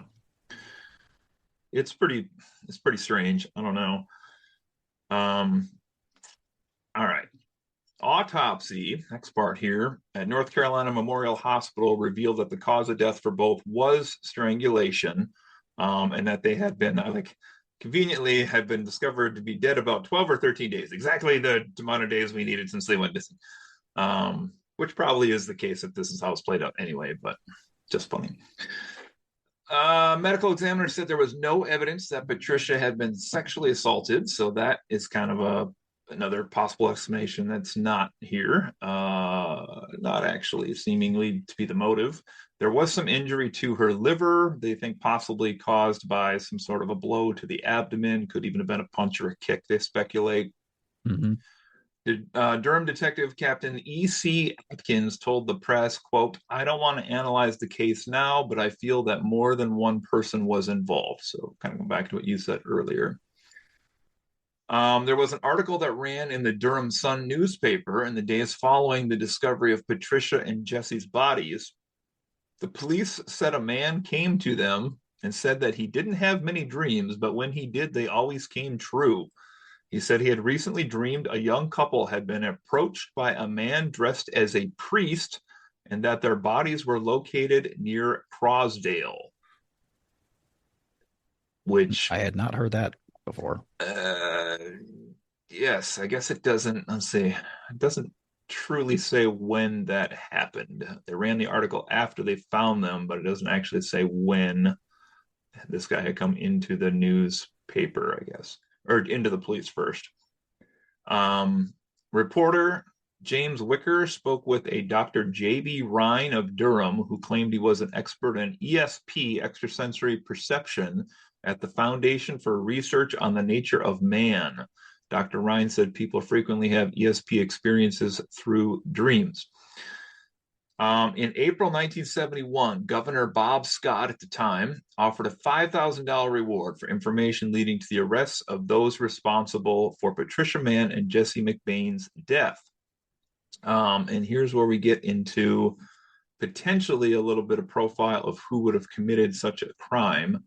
Speaker 1: it's pretty strange. I don't know. Um, all right. Autopsy, next part here, at North Carolina Memorial Hospital revealed that the cause of death for both was strangulation, and that they had been like conveniently had been discovered to be dead about 12 or 13 days, exactly the amount of days we needed since they went missing. Which probably is the case if this is how it's played out anyway, but just funny. Medical examiner said there was no evidence that Patricia had been sexually assaulted, so that is kind of another possible explanation that's not here, not actually seemingly to be the motive. There was some injury to her liver, they think possibly caused by some sort of a blow to the abdomen, could even have been a punch or a kick, they speculate.
Speaker 2: Mm-hmm.
Speaker 1: Durham Detective Captain E.C. Atkins told the press, quote, I don't want to analyze the case now, but I feel that more than one person was involved. So kind of go back to what you said earlier. There was an article that ran in the Durham Sun newspaper in the days following the discovery of Patricia and Jesse's bodies. The police said a man came to them and said that he didn't have many dreams, but when he did, they always came true. He said he had recently dreamed a young couple had been approached by a man dressed as a priest and that their bodies were located near Crosdale, which,
Speaker 2: I had not heard that before.
Speaker 1: uh, yes, I guess it doesn't, let's see, it doesn't truly say when that happened. They ran the article after they found them, but it doesn't actually say when this guy had come into the newspaper, I guess, or into the police first. Um, Reporter James Wicker spoke with a Dr. J.B. Rhine of Durham, who claimed he was an expert in ESP, extrasensory perception, at the Foundation for Research on the Nature of Man. Dr. Rhine said people frequently have ESP experiences through dreams. In April 1971, Governor Bob Scott at the time offered a $5,000 reward for information leading to the arrests of those responsible for Patricia Mann and Jesse McBane's death. And here's where we get into potentially a little bit of profile of who would have committed such a crime.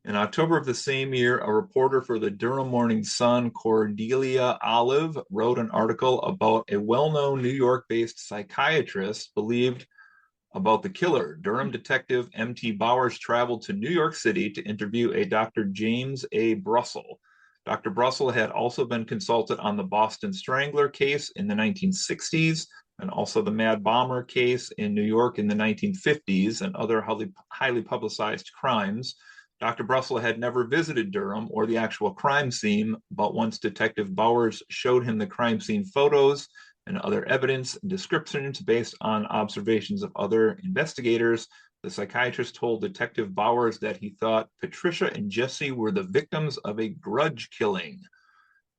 Speaker 1: In October of the same year, a reporter for the Durham Morning Sun, Cordelia Olive, wrote an article about a well-known New York-based psychiatrist believed about the killer. Durham detective M.T. Bowers traveled to New York City to interview a Dr. James A. Brussel. Dr. Brussel had also been consulted on the Boston Strangler case in the 1960s and also the Mad Bomber case in New York in the 1950s and other highly publicized crimes. Dr. Brussel had never visited Durham or the actual crime scene, but once Detective Bowers showed him the crime scene photos and other evidence and descriptions based on observations of other investigators, the psychiatrist told Detective Bowers that he thought Patricia and Jesse were the victims of a grudge killing.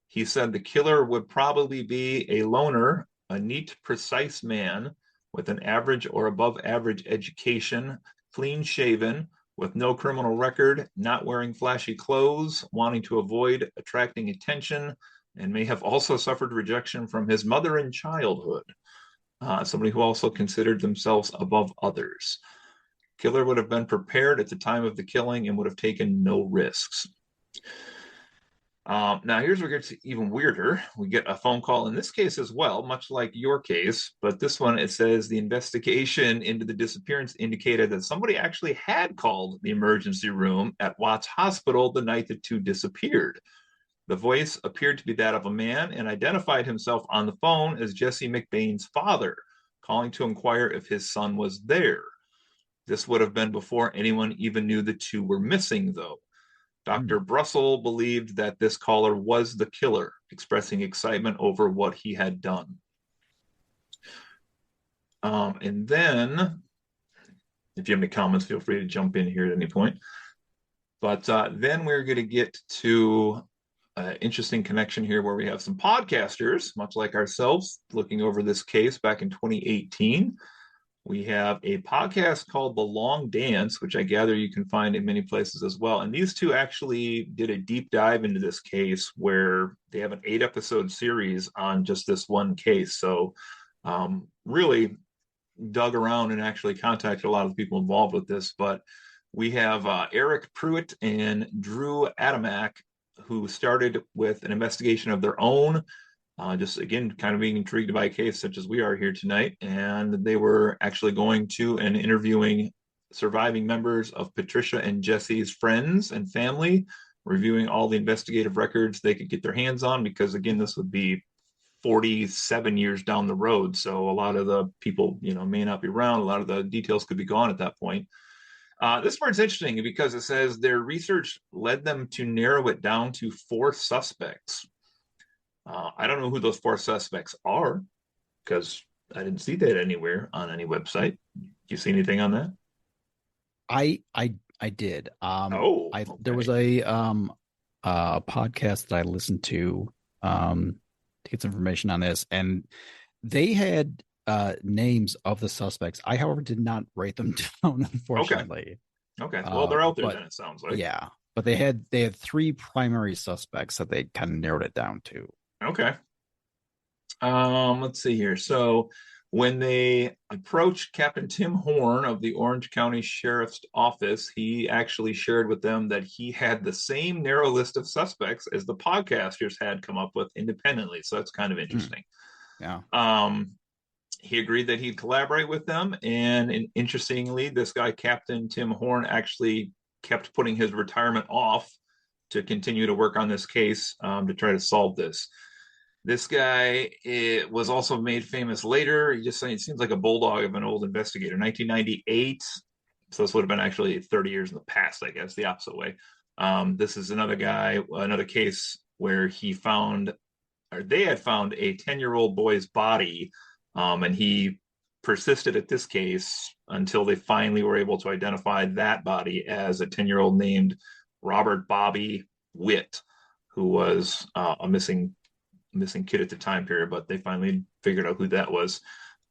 Speaker 1: He said the killer would probably be a loner, a neat, precise man with an average or above average education, clean shaven, with no criminal record, not wearing flashy clothes, wanting to avoid attracting attention, and may have also suffered rejection from his mother in childhood. Somebody who also considered themselves above others. Killer would have been prepared at the time of the killing and would have taken no risks. Now, here's where it gets even weirder. We get a phone call in this case as well, much like your case, but this one it says the investigation into the disappearance indicated that somebody actually had called the emergency room at Watts Hospital the night the two disappeared. The voice appeared to be that of a man and identified himself on the phone as Jesse McBane's father, calling to inquire if his son was there. This would have been before anyone even knew the two were missing, though. Dr. Brussel believed that this caller was the killer, expressing excitement over what he had done. And then, if you have any comments, feel free to jump in here at any point. But then we're going to get to an interesting connection here where we have some podcasters, much like ourselves, looking over this case back in 2018. We have a podcast called The Long Dance, which I gather you can find in many places as well. And these two actually did a deep dive into this case where they have an 8-episode series on just this one case. So really dug around and actually contacted a lot of the people involved with this. But we have Eric Pruitt and Drew Adamak, who started with an investigation of their own. Just again, kind of being intrigued by a case such as we are here tonight. And they were actually going to and interviewing surviving members of Patricia and Jesse's friends and family, reviewing all the investigative records they could get their hands on, because again, this would be 47 years down the road. So a lot of the people, may not be around. A lot of the details could be gone at that point. This part's interesting because it says their research led them to narrow it down to 4 suspects. I don't know who those 4 suspects are because I didn't see that anywhere on any website. You see anything on that?
Speaker 2: I did.
Speaker 1: Okay.
Speaker 2: There was a podcast that I listened to get some information on this, and they had names of the suspects. I, however, did not write them down, unfortunately.
Speaker 1: Okay. Well, they're out there then, it sounds like.
Speaker 2: Yeah. But they had 3 primary suspects that they kind of narrowed it down to.
Speaker 1: Okay. Let's see here. So when they approached Captain Tim Horn of the Orange County Sheriff's Office, he actually shared with them that he had the same narrow list of suspects as the podcasters had come up with independently. So that's kind of interesting.
Speaker 2: Yeah.
Speaker 1: He agreed that he'd collaborate with them. And interestingly, this guy, Captain Tim Horn, actually kept putting his retirement off to continue to work on this case to try to solve this. This guy was also made famous later. He seems like a bulldog of an old investigator. 1998, so this would have been actually 30 years in the past, I guess, the opposite way. This is another case where they had found a 10-year-old boy's body, and he persisted at this case until they finally were able to identify that body as a 10-year-old named Robert Bobby Witt, who was a missing kid at the time period, but they finally figured out who that was.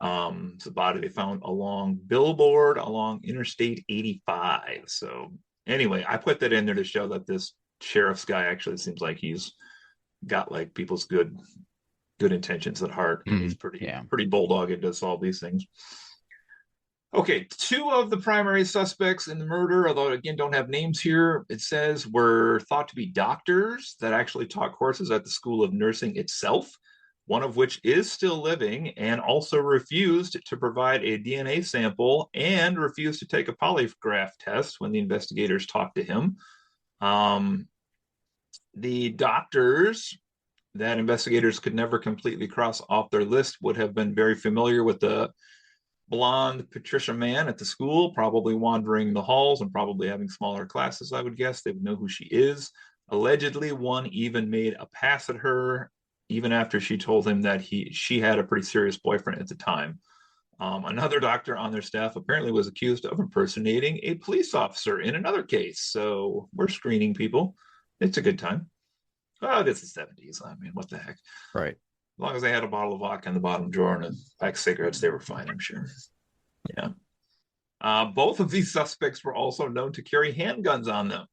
Speaker 1: It's a body they found along billboard along Interstate 85. So anyway, I put that in there to show that this sheriff's guy actually seems like he's got like people's good intentions at heart. And he's pretty bulldog to solve these things. Okay, 2 of the primary suspects in the murder, although again don't have names here, it says were thought to be doctors that actually taught courses at the School of Nursing itself, one of which is still living and also refused to provide a DNA sample and refused to take a polygraph test when the investigators talked to him. The doctors that investigators could never completely cross off their list would have been very familiar with the blonde Patricia Mann at the school, probably wandering the halls and probably having smaller classes, I would guess. They would know who she is. Allegedly, one even made a pass at her, even after she told him that she had a pretty serious boyfriend at the time. Another doctor on their staff apparently was accused of impersonating a police officer in another case. So we're screening people. It's a good time. Oh, it's the 70s. I mean, what the heck?
Speaker 2: Right.
Speaker 1: As long as they had a bottle of vodka in the bottom drawer and a pack of cigarettes, they were fine, I'm sure. Yeah. Both of these suspects were also known to carry handguns on them,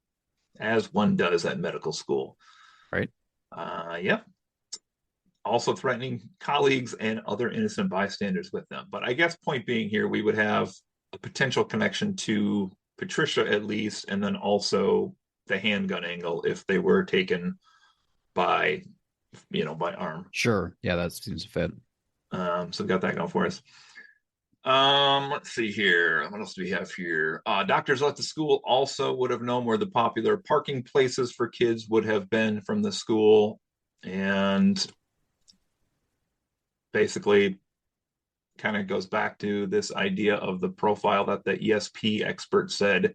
Speaker 1: as one does at medical school.
Speaker 2: Right.
Speaker 1: Yeah. Also threatening colleagues and other innocent bystanders with them. But I guess point being here, we would have a potential connection to Patricia at least, and then also the handgun angle if they were taken by, by arm.
Speaker 2: Sure. Yeah, that seems to fit.
Speaker 1: So got that going for us. Let's see here. What else do we have here? Doctors at the school also would have known where the popular parking places for kids would have been from the school, and basically kind of goes back to this idea of the profile that the ESP expert said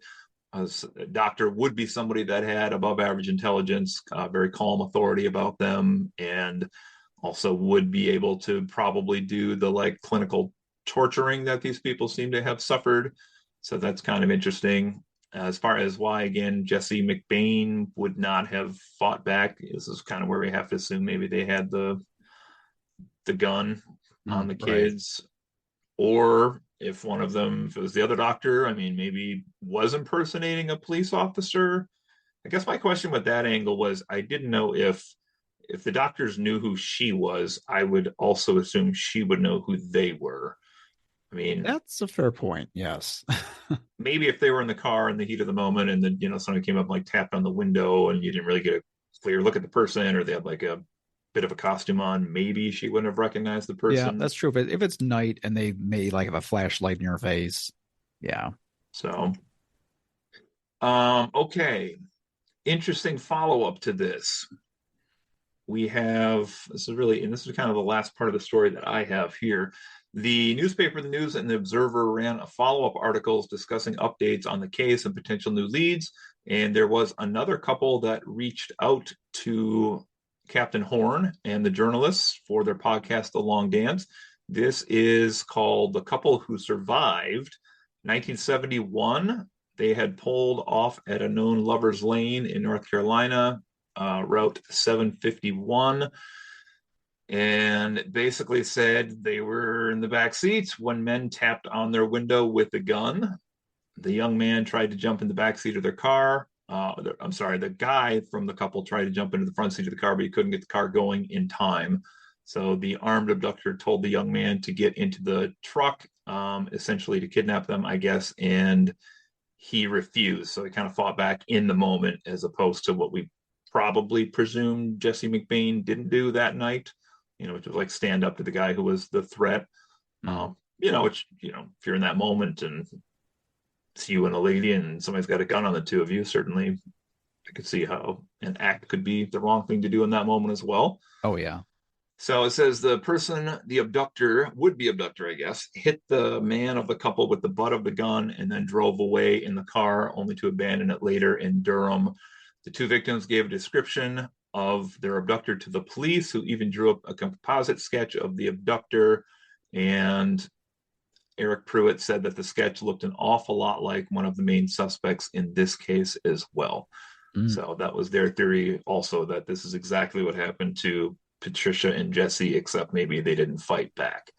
Speaker 1: a doctor would be somebody that had above average intelligence, very calm authority about them, and also would be able to probably do the like clinical torturing that these people seem to have suffered. So that's kind of interesting. As far as why, again, Jesse McBane would not have fought back, this is kind of where we have to assume maybe they had the gun on the
Speaker 2: Right.
Speaker 1: kids, or if one of them, if it was the other doctor, I mean, maybe was impersonating a police officer. I guess my question with that angle was I didn't know if the doctors knew who she was, I would also assume she would know who they were. I mean,
Speaker 2: That's a fair point. Yes.
Speaker 1: maybe if they were in the car in the heat of the moment and then, somebody came up and like tapped on the window and you didn't really get a clear look at the person, or they had like a bit of a costume on, maybe she wouldn't have recognized the
Speaker 2: Yeah,
Speaker 1: person.
Speaker 2: that's true. If it's night and they may like have a flashlight in your face. Yeah.
Speaker 1: So, okay. Interesting follow up to this. We have, this is really, and this is kind of the last part of the story that I have here. The newspaper, The News, and The Observer ran a follow up articles discussing updates on the case and potential new leads. And there was another couple that reached out to Captain Horn and the journalists for their podcast, The Long Dance. This is called The Couple Who Survived. 1971, they had pulled off at a known lover's lane in North Carolina, Route 751, and basically said they were in the back seats when men tapped on their window with a gun. The young man tried to jump in the back seat of their car. I'm sorry, the guy from the couple tried to jump into the front seat of the car, but he couldn't get the car going in time. So the armed abductor told the young man to get into the truck, essentially to kidnap them, I guess, and he refused. So he kind of fought back in the moment, as opposed to what we probably presume Jesse McBane didn't do that night, which was like stand up to the guy who was the threat. Which, if you're in that moment and it's you and a lady and somebody's got a gun on the two of you, certainly I could see how an act could be the wrong thing to do in that moment as well.
Speaker 2: Oh yeah.
Speaker 1: So it says the person, the abductor, would be abductor, I guess, hit the man of the couple with the butt of the gun and then drove away in the car, only to abandon it later in Durham. The two victims gave a description of their abductor to the police, who even drew up a composite sketch of the abductor. And Eric Pruitt said that the sketch looked an awful lot like one of the main suspects in this case as well. So that was their theory also, that this is exactly what happened to Patricia and Jesse, except maybe they didn't fight back.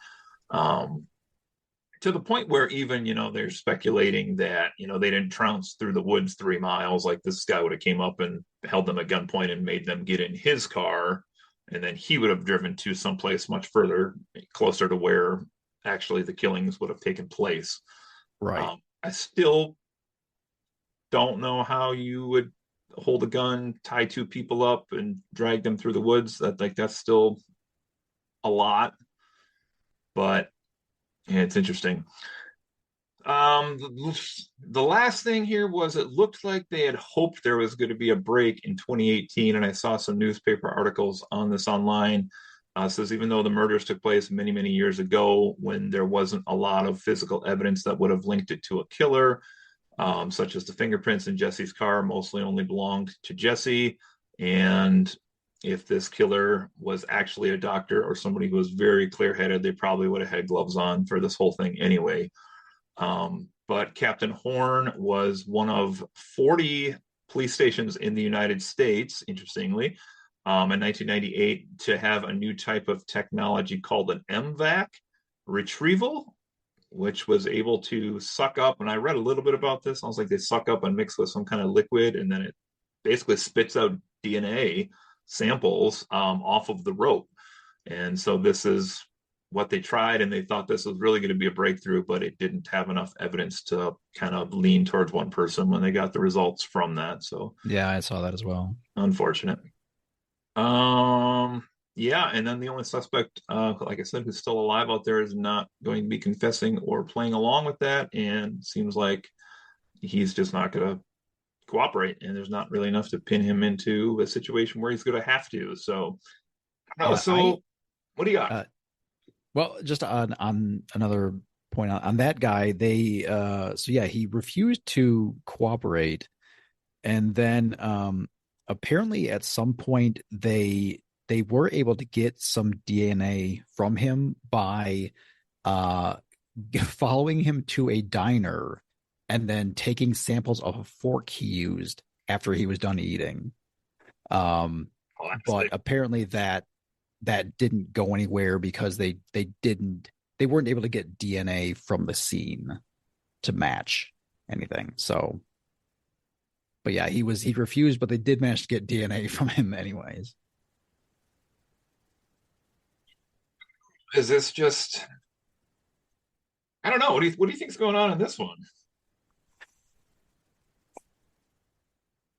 Speaker 1: To the point where even, they're speculating that, they didn't trounce through the woods 3 miles. Like this guy would have came up and held them at gunpoint and made them get in his car. And then he would have driven to someplace much further, closer to where actually the killings would have taken place.
Speaker 2: Right.
Speaker 1: I still don't know how you would hold a gun, tie 2 people up, and drag them through the woods. That's still a lot, but yeah, it's interesting. The last thing here was it looked like they had hoped there was going to be a break in 2018, and I saw some newspaper articles on this online Says even though the murders took place many, many years ago when there wasn't a lot of physical evidence that would have linked it to a killer, such as the fingerprints in Jesse's car mostly only belonged to Jesse. And if this killer was actually a doctor or somebody who was very clear headed, they probably would have had gloves on for this whole thing anyway. But Captain Horn was one of 40 police stations in the United States, interestingly, in 1998 to have a new type of technology called an MVAC retrieval, which was able to suck up. And I read a little bit about this. I was like, they suck up and mix with some kind of liquid, and then it basically spits out DNA samples off of the rope. And so this is what they tried, and they thought this was really going to be a breakthrough, but it didn't have enough evidence to kind of lean towards one person when they got the results from that. So
Speaker 2: Yeah, I saw that as well.
Speaker 1: unfortunate. Yeah, and then the only suspect, like I said, who's still alive out there is not going to be confessing or playing along with that, and seems like he's just not going to cooperate, and there's not really enough to pin him into a situation where he's going to have to. So, I don't know.
Speaker 2: Yeah,
Speaker 1: So, what do you got?
Speaker 2: well, just on another point on that guy, they so yeah, he refused to cooperate, and then apparently at some point they were able to get some DNA from him by uh following him to a diner and then taking samples of a fork he used after he was done eating. But
Speaker 1: Classic.
Speaker 2: apparently that didn't go anywhere because they weren't able to get DNA from the scene to match anything. So, but yeah, he refused, but they did manage to get DNA from him anyways.
Speaker 1: Is this just? I don't know. What do you think's going on in this one?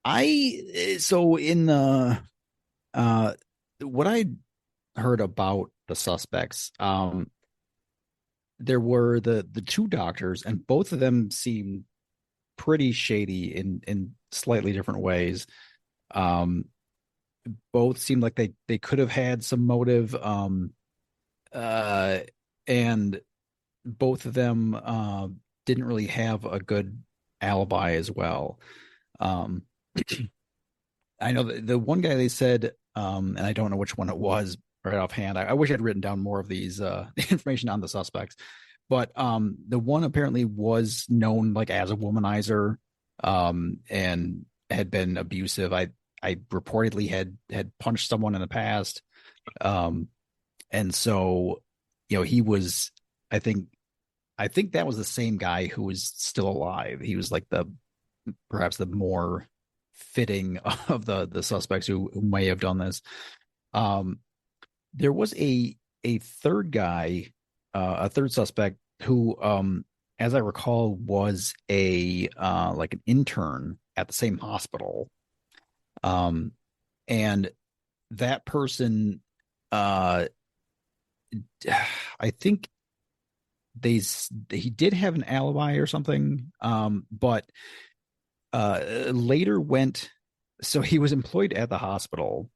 Speaker 2: I so in the what I heard about the suspects, there were the two doctors, and both of them seemed pretty shady in slightly different ways. Um, Both seemed like they could have had some motive. Uh, and both of them didn't really have a good alibi as well. Um, I know the one guy they said, and I don't know which one it was right offhand. I wish I'd written down more of these information on the suspects, but the one apparently was known like as a womanizer, and had been abusive. I reportedly had punched someone in the past, and so he was. I think that was the same guy who was still alive. He was like perhaps the more fitting of the suspects who may have done this. There was a third guy, a third suspect who, as I recall, was a like an intern at the same hospital. And that person, I think he did have an alibi or something, but later went. So he was employed at the hospital.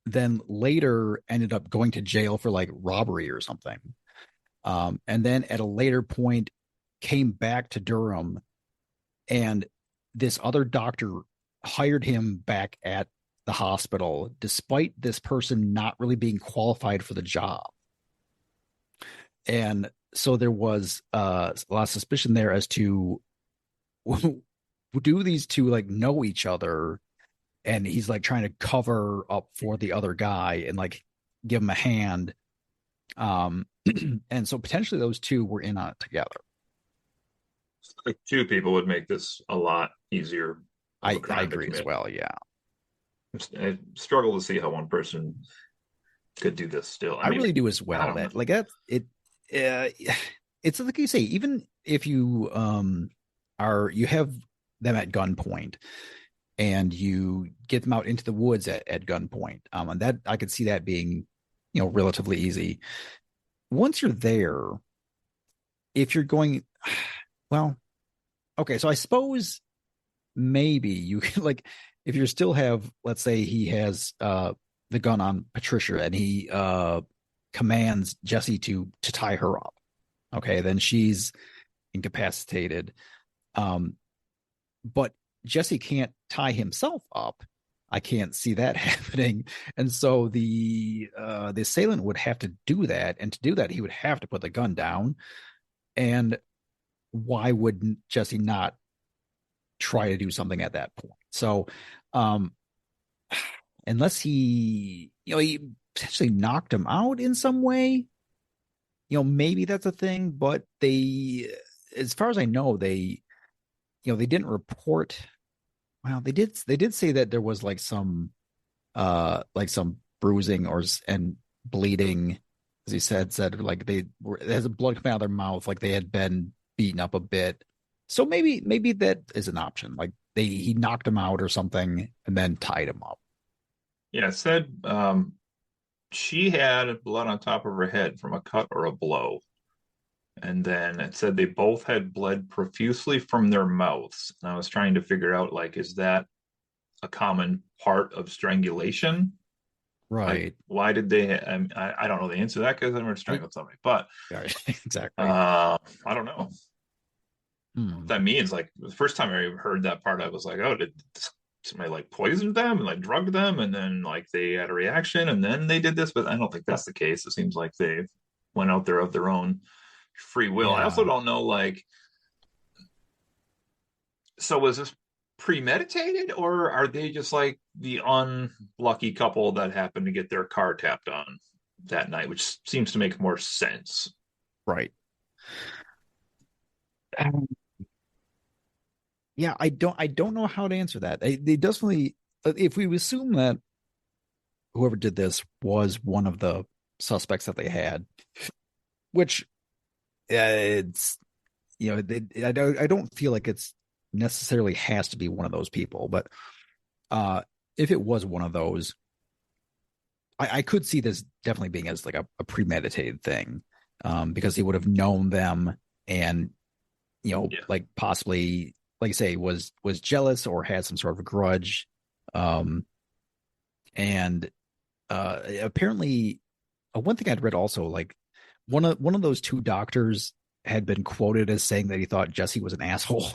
Speaker 2: Then later ended up going to jail for like robbery or something. And then at a later point came back to Durham, and this other doctor hired him back at the hospital, despite this person not really being qualified for the job. And so there was a lot of suspicion there as to do these two like know each other, and he's like trying to cover up for the other guy and like give him a hand. And so potentially those two were in on it together.
Speaker 1: Like two people would make this a lot easier of a
Speaker 2: I
Speaker 1: crime to
Speaker 2: agree as
Speaker 1: commit.
Speaker 2: well. Yeah.
Speaker 1: I struggle to see how one person could do this still.
Speaker 2: I
Speaker 1: mean,
Speaker 2: really do as
Speaker 1: I
Speaker 2: well.
Speaker 1: don't
Speaker 2: That
Speaker 1: know.
Speaker 2: like that it's like you say, even if you you have them at gunpoint and you get them out into the woods at gunpoint, and that I could see that being relatively easy. Once you're there, if you're going, well, okay, so I suppose maybe you can like if you still have, let's say he has the gun on Patricia, and he commands Jesse to tie her up. Okay, then she's incapacitated. But Jesse can't tie himself up. I can't see that happening. And so the assailant would have to do that. And to do that, he would have to put the gun down. And why would Jesse not try to do something at that point? So um unless he potentially knocked him out in some way, maybe that's a thing. But as far as I know, they didn't report. Well, they did say that there was like some bruising and bleeding, as he said like there's blood coming out of their mouth, like they had been beaten up a bit. So maybe that is an option. Like he knocked him out or something and then tied him up.
Speaker 1: Yeah, it said she had blood on top of her head from a cut or a blow. And then it said they both had bled profusely from their mouths. And I was trying to figure out, like, is that a common part of strangulation? Like,
Speaker 2: Right.
Speaker 1: why did they? I don't know the answer to that because I never strangled somebody. But
Speaker 2: Yeah, exactly.
Speaker 1: I don't know what
Speaker 2: Hmm.
Speaker 1: that means. Like the first time I heard that part, I was like, oh, did somebody like poison them and like drugged them, and then like they had a reaction, and then they did this? But I don't think that's the case. It seems like they went out there of their own free will. I also
Speaker 2: Yeah.
Speaker 1: don't know, like, so was this premeditated, or are they just like the unlucky couple that happened to get their car tapped on that night, which seems to make more sense.
Speaker 2: Right. Um, yeah, I don't know how to answer that. They definitely, if we assume that whoever did this was one of the suspects that they had, which it's I don't feel like it's necessarily has to be one of those people, but if it was one of those, I could see this definitely being as like a premeditated thing, because he would have known them and
Speaker 1: Yeah.
Speaker 2: like possibly, like I say, was jealous or had some sort of a grudge. Um, and apparently, one thing I'd read also, like one of those two doctors had been quoted as saying that he thought Jesse was an asshole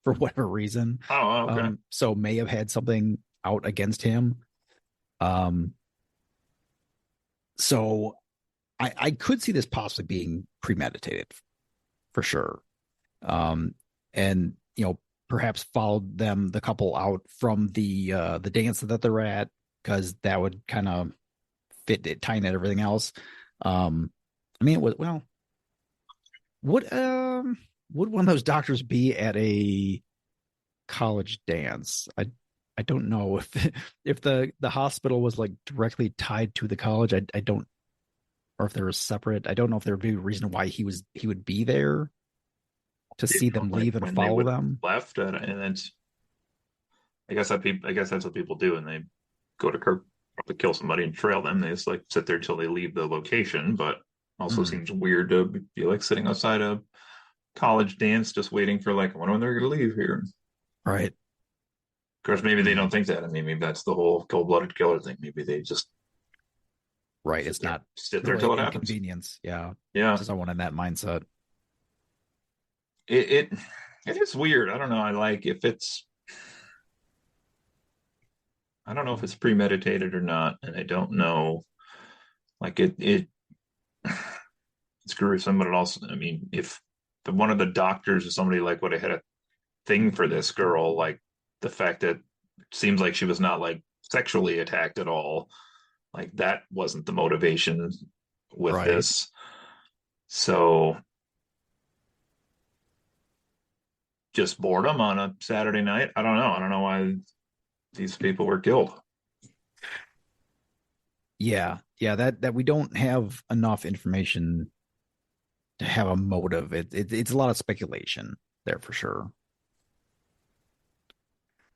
Speaker 2: for whatever reason.
Speaker 1: Oh, okay.
Speaker 2: So may have had something out against him. Um, so I could see this possibly being premeditated for sure. Um, and perhaps followed the couple out from the dance that they're at, because that would kind of fit it, tying in everything else. I mean, well, would one of those doctors be at a college dance? I don't know if the hospital was like directly tied to the college. I don't, or if they were separate. I don't know if there would be a reason why he would be there to
Speaker 1: You
Speaker 2: see
Speaker 1: know,
Speaker 2: them
Speaker 1: like
Speaker 2: leave and
Speaker 1: when they
Speaker 2: follow
Speaker 1: would have
Speaker 2: them.
Speaker 1: left, and it's, I guess that's what people do, and they go to Kirk to kill somebody and trail them. They just like sit there until they leave the location. But also
Speaker 2: Mm,
Speaker 1: seems weird to be like sitting outside a college dance, just waiting for, like, I wonder when they're going to leave here. Of
Speaker 2: right.
Speaker 1: course, maybe they don't
Speaker 2: Mm,
Speaker 1: think that. I mean, maybe that's the whole cold-blooded killer thing. Maybe they just
Speaker 2: right. It's not
Speaker 1: sit there
Speaker 2: really
Speaker 1: till
Speaker 2: an
Speaker 1: it happens.
Speaker 2: inconvenience. Yeah.
Speaker 1: Yeah,
Speaker 2: To someone in that mindset.
Speaker 1: it it is weird. I don't know. I like if it's. I don't know if it's premeditated or not, and I don't know. Like it's gruesome, but it also, I mean, if one of the doctors or somebody like would have had a thing for this girl, like the fact that it seems like she was not like sexually attacked at all, like that wasn't the motivation with
Speaker 2: Right.
Speaker 1: this. So just boredom on a Saturday night. I don't know. I don't know why these people were killed.
Speaker 2: Yeah. Yeah. That we don't have enough information to have a motive. It's a lot of speculation there for sure.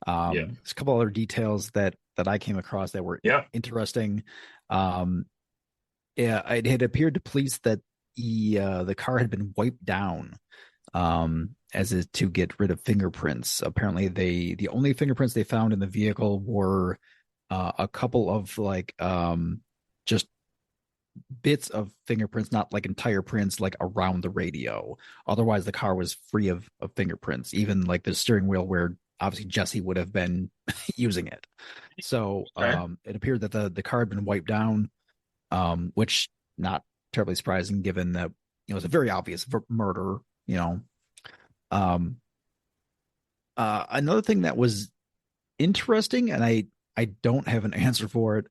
Speaker 1: Yeah.
Speaker 2: There's a couple other details that I came across that were
Speaker 1: Yeah.
Speaker 2: interesting. Um, yeah, it had appeared to police that the car had been wiped down, as is to get rid of fingerprints. Apparently, the only fingerprints they found in the vehicle were a couple of like just bits of fingerprints, not like entire prints, like around the radio. Otherwise, the car was free of fingerprints, even like the steering wheel where obviously Jesse would have been using it. So
Speaker 1: Okay.
Speaker 2: it appeared that the car had been wiped down, which not terribly surprising given that it was a very obvious murder. You know, um, another thing that was interesting, and I don't have an answer for it,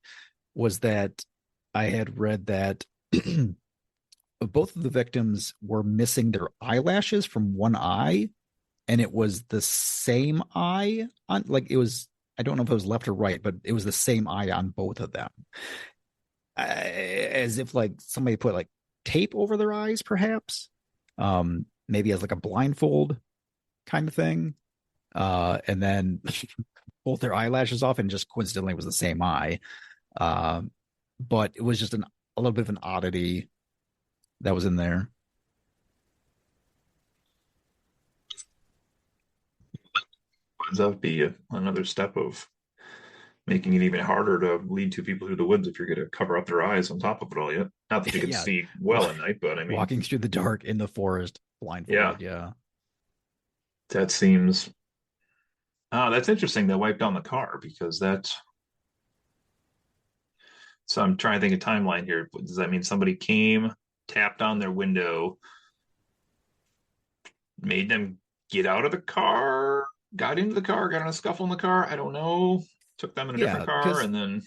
Speaker 2: was that I had read that both of the victims were missing their eyelashes from one eye, and it was the same eye on, like, it was, I don't know if it was left or right, but it was the same eye on both of them, as if like somebody put like tape over their eyes, perhaps, maybe as like a blindfold kind of thing, and then both their eyelashes off, and just coincidentally was the same eye. Um, but it was just a little bit of an oddity that was in there.
Speaker 1: That would be another step of making it even harder to lead two people through the woods if you're going to cover up their eyes on top of it all yet. Not that you can
Speaker 2: Yeah,
Speaker 1: see well at night, but I mean,
Speaker 2: walking through the dark in the forest
Speaker 1: yeah,
Speaker 2: blindfolded. Yeah,
Speaker 1: that seems. That's interesting. They wiped down the car because that's. So I'm trying to think of timeline here. Does that mean somebody came, tapped on their window, made them get out of the car, got into the car, got in a scuffle in the car? I don't know. Took them in a different
Speaker 2: yeah,
Speaker 1: car,
Speaker 2: because
Speaker 1: and then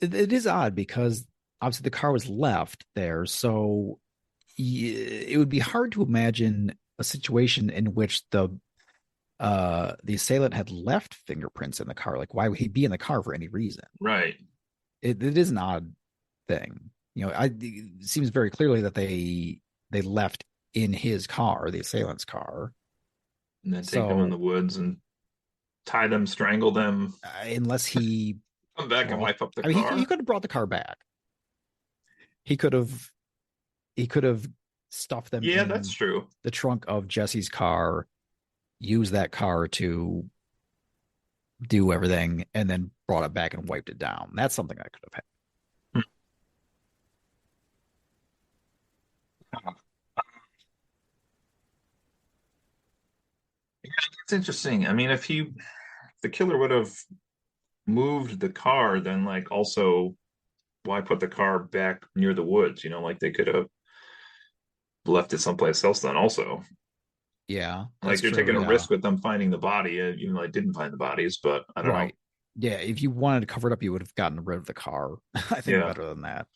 Speaker 2: it is odd because obviously the car was left there, so it would be hard to imagine a situation in which the assailant had left fingerprints in the car. Like, why would he be in the car for any reason?
Speaker 1: right,
Speaker 2: It is an odd thing. It seems very clearly that they left in his car, the assailant's car.
Speaker 1: and then take them in the
Speaker 2: So
Speaker 1: woods and tie them, strangle them,
Speaker 2: unless he
Speaker 1: come back and
Speaker 2: brought,
Speaker 1: wipe up the
Speaker 2: I mean, he
Speaker 1: car.
Speaker 2: could have brought the car back. He could have he could have stuffed them
Speaker 1: Yeah, that's
Speaker 2: in
Speaker 1: true.
Speaker 2: the trunk of Jesse's car, used that car to do everything, and then brought it back and wiped it down. That's something I could have had.
Speaker 1: It's interesting. I mean, if the killer would have moved the car, then like also why put the car back near the woods? Like they could have left it someplace else then also.
Speaker 2: Yeah, that's
Speaker 1: Like you're
Speaker 2: true.
Speaker 1: taking a
Speaker 2: Yeah.
Speaker 1: risk with them finding the body, even though they didn't find the bodies, but I don't know.
Speaker 2: Right. Yeah, if you wanted to cover it up, you would have gotten rid of the car. I think
Speaker 1: Yeah.
Speaker 2: better than that.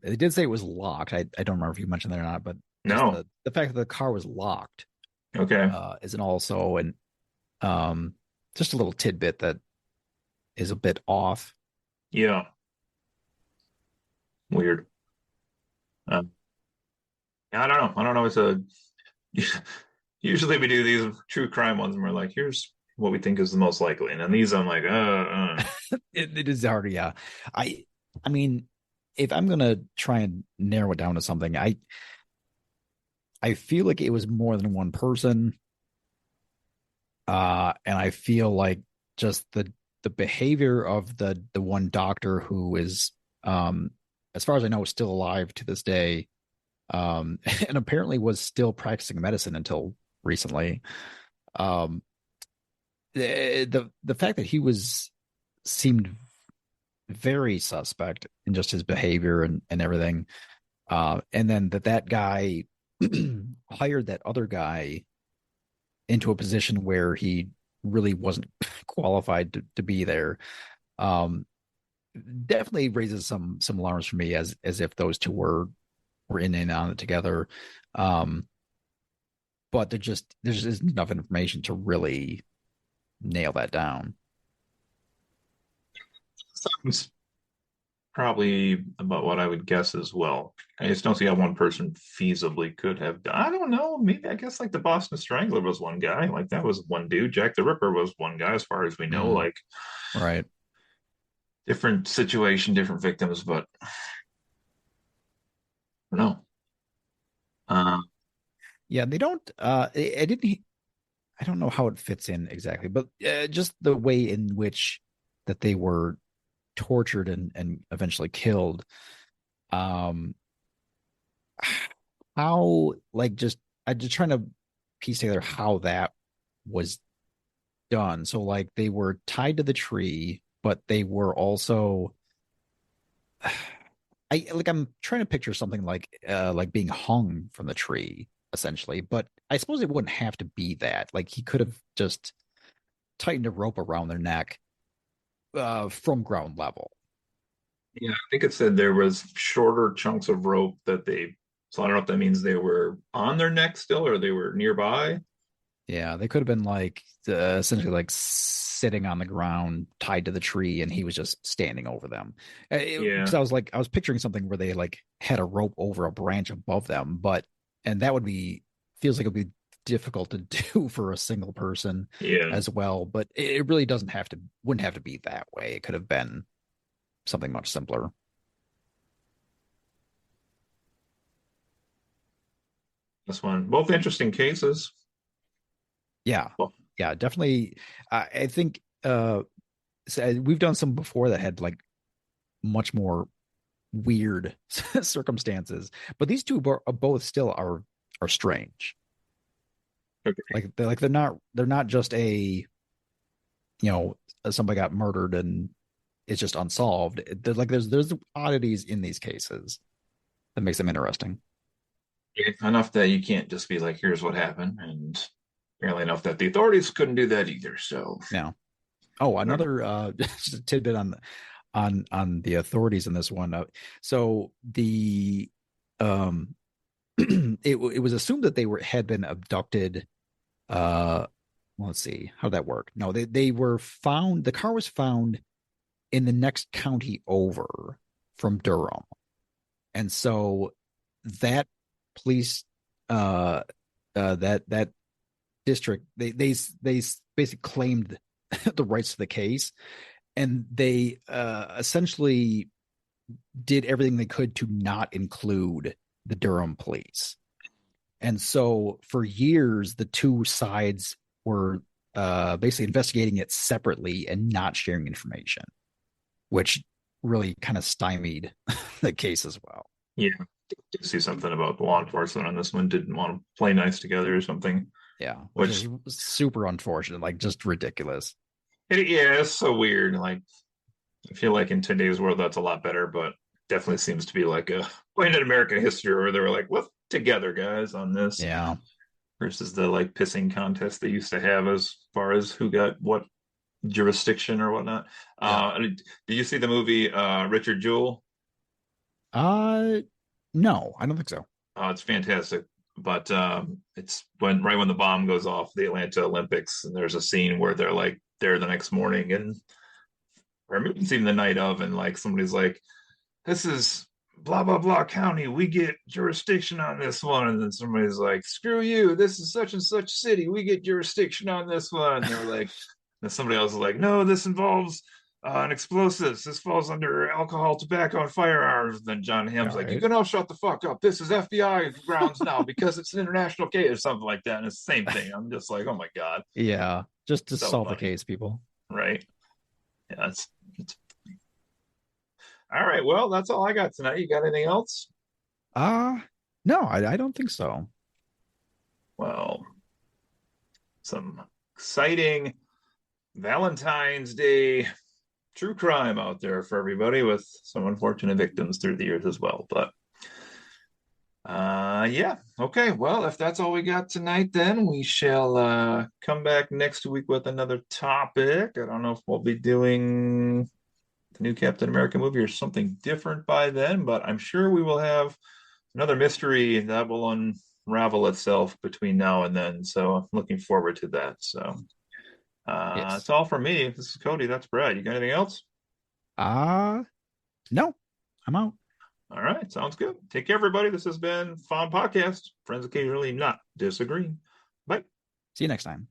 Speaker 2: It did say it was locked. I don't remember if you mentioned that or not, but just
Speaker 1: No.
Speaker 2: the fact that the car was locked
Speaker 1: Okay.
Speaker 2: is an also and um just a little tidbit that is a bit off.
Speaker 1: Yeah. Weird. Um, I don't know. I don't know. It's a usually we do these true crime ones and we're like, here's what we think is the most likely. And then these I'm like,
Speaker 2: It is hard, yeah. I I mean, if I'm gonna try and narrow it down to something, I feel like it was more than one person. And I feel like just the behavior of the one doctor who is as far as I know is still alive to this day, and apparently was still practicing medicine until recently. Um the fact that he was seemed very suspect in just his behavior and everything. And then that guy hired that other guy into a position where he really wasn't qualified to be there. Um, Definitely raises some alarms for me as if those two were in and on it together. Um, but there's just enough information to really nail that down.
Speaker 1: sounds probably about what I would guess as well. I just don't see how one person feasibly could have done. I don't know. Maybe I guess like the Boston Strangler was one guy. Like that was one dude. Jack the Ripper was one guy, as far as we know.
Speaker 2: Mm,
Speaker 1: Like
Speaker 2: right.
Speaker 1: different situation, different victims, but I don't know. Uh,
Speaker 2: Yeah, they don't. I didn't. I don't know how it fits in exactly, but just the way in which that they were tortured and eventually killed. Um, how like just I just trying to piece together how that was done. So like they were tied to the tree, but they were also I'm trying to picture something like being hung from the tree essentially, but I suppose it wouldn't have to be that. Like he could have just tightened a rope around their neck from ground level.
Speaker 1: Yeah, I think it said there was shorter chunks of rope that they, so I don't know if that means they were on their neck still or they were nearby.
Speaker 2: Yeah, they could have been like essentially like sitting on the ground tied to the tree and he was just standing over them. Because
Speaker 1: Yeah,
Speaker 2: I was picturing something where they like had a rope over a branch above them, but and that would be feels like it would be difficult to do for a single person
Speaker 1: yeah.
Speaker 2: as well, but it really doesn't have to wouldn't have to be that way. It could have been something much simpler.
Speaker 1: This one, both interesting cases.
Speaker 2: Yeah.
Speaker 1: Well,
Speaker 2: Yeah, definitely. I think so we've done some before that had like much more weird circumstances, but these two both still are strange.
Speaker 1: okay.
Speaker 2: They're not just a somebody got murdered and it's just unsolved. They're like there's oddities in these cases that makes them interesting.
Speaker 1: Yeah, enough that you can't just be like, here's what happened, and apparently enough that the authorities couldn't do that either. So,
Speaker 2: Yeah. Oh,
Speaker 1: whatever.
Speaker 2: another just a tidbit on the authorities in this one. So the um it was assumed that they were had been abducted. Uh, let's see how that worked. No, they were found. The car was found in the next county over from Durham, and so that police that district they basically claimed the rights to the case, and they essentially did everything they could to not include the Durham police. And so for years, the two sides were basically investigating it separately and not sharing information, which really kind of stymied the case as well.
Speaker 1: Yeah, did see something about law enforcement on this one. Didn't want to play nice together or something.
Speaker 2: Yeah, which
Speaker 1: Which,
Speaker 2: is super unfortunate, like just ridiculous.
Speaker 1: yeah, it's so weird. Like, I feel like in today's world, that's a lot better, but definitely seems to be like a point in American history where they were like, "Let's together, guys, on this,"
Speaker 2: Yeah.
Speaker 1: versus the like pissing contest they used to have as far as who got what jurisdiction or whatnot.
Speaker 2: Yeah.
Speaker 1: Did you see the movie Richard Jewell?
Speaker 2: Uh, no, I don't think so.
Speaker 1: It's fantastic. But it's when right when the bomb goes off the Atlanta Olympics, and there's a scene where they're like there the next morning, and or maybe it's even the night of, and like somebody's like, "This is blah blah blah county. We get jurisdiction on this one," and then somebody's like, "Screw you. This is such and such city. We get jurisdiction on this one." And they're like, and somebody else is like, "No, this involves." An explosives. This falls under alcohol, tobacco, and firearms. Then John Hamm's
Speaker 2: All
Speaker 1: like, "You
Speaker 2: right.
Speaker 1: can all shut the fuck up. This is FBI grounds now because it's an international case or something like that." And it's the same thing. I'm just like, "Oh my god,
Speaker 2: Yeah, just to
Speaker 1: so
Speaker 2: solve the
Speaker 1: funny,
Speaker 2: case, people.
Speaker 1: right?" Yeah, it's all right. Well, that's all I got tonight. You got anything else?
Speaker 2: Uh no, I don't think so.
Speaker 1: Well, some exciting Valentine's Day true crime out there for everybody with some unfortunate victims through the years as well. But yeah. Okay. Well, if that's all we got tonight, then we shall come back next week with another topic. I don't know if we'll be doing the new Captain America movie or something different by then, but I'm sure we will have another mystery that will unravel itself between now and then. So I'm looking forward to that. So that's
Speaker 2: Yes.
Speaker 1: all for me. This is Cody. That's Brad. You got anything else?
Speaker 2: No, I'm out.
Speaker 1: All right. Sounds good. Take care, everybody. This has been Fawn Podcast. Friends occasionally not disagreeing. Bye.
Speaker 2: See you next time.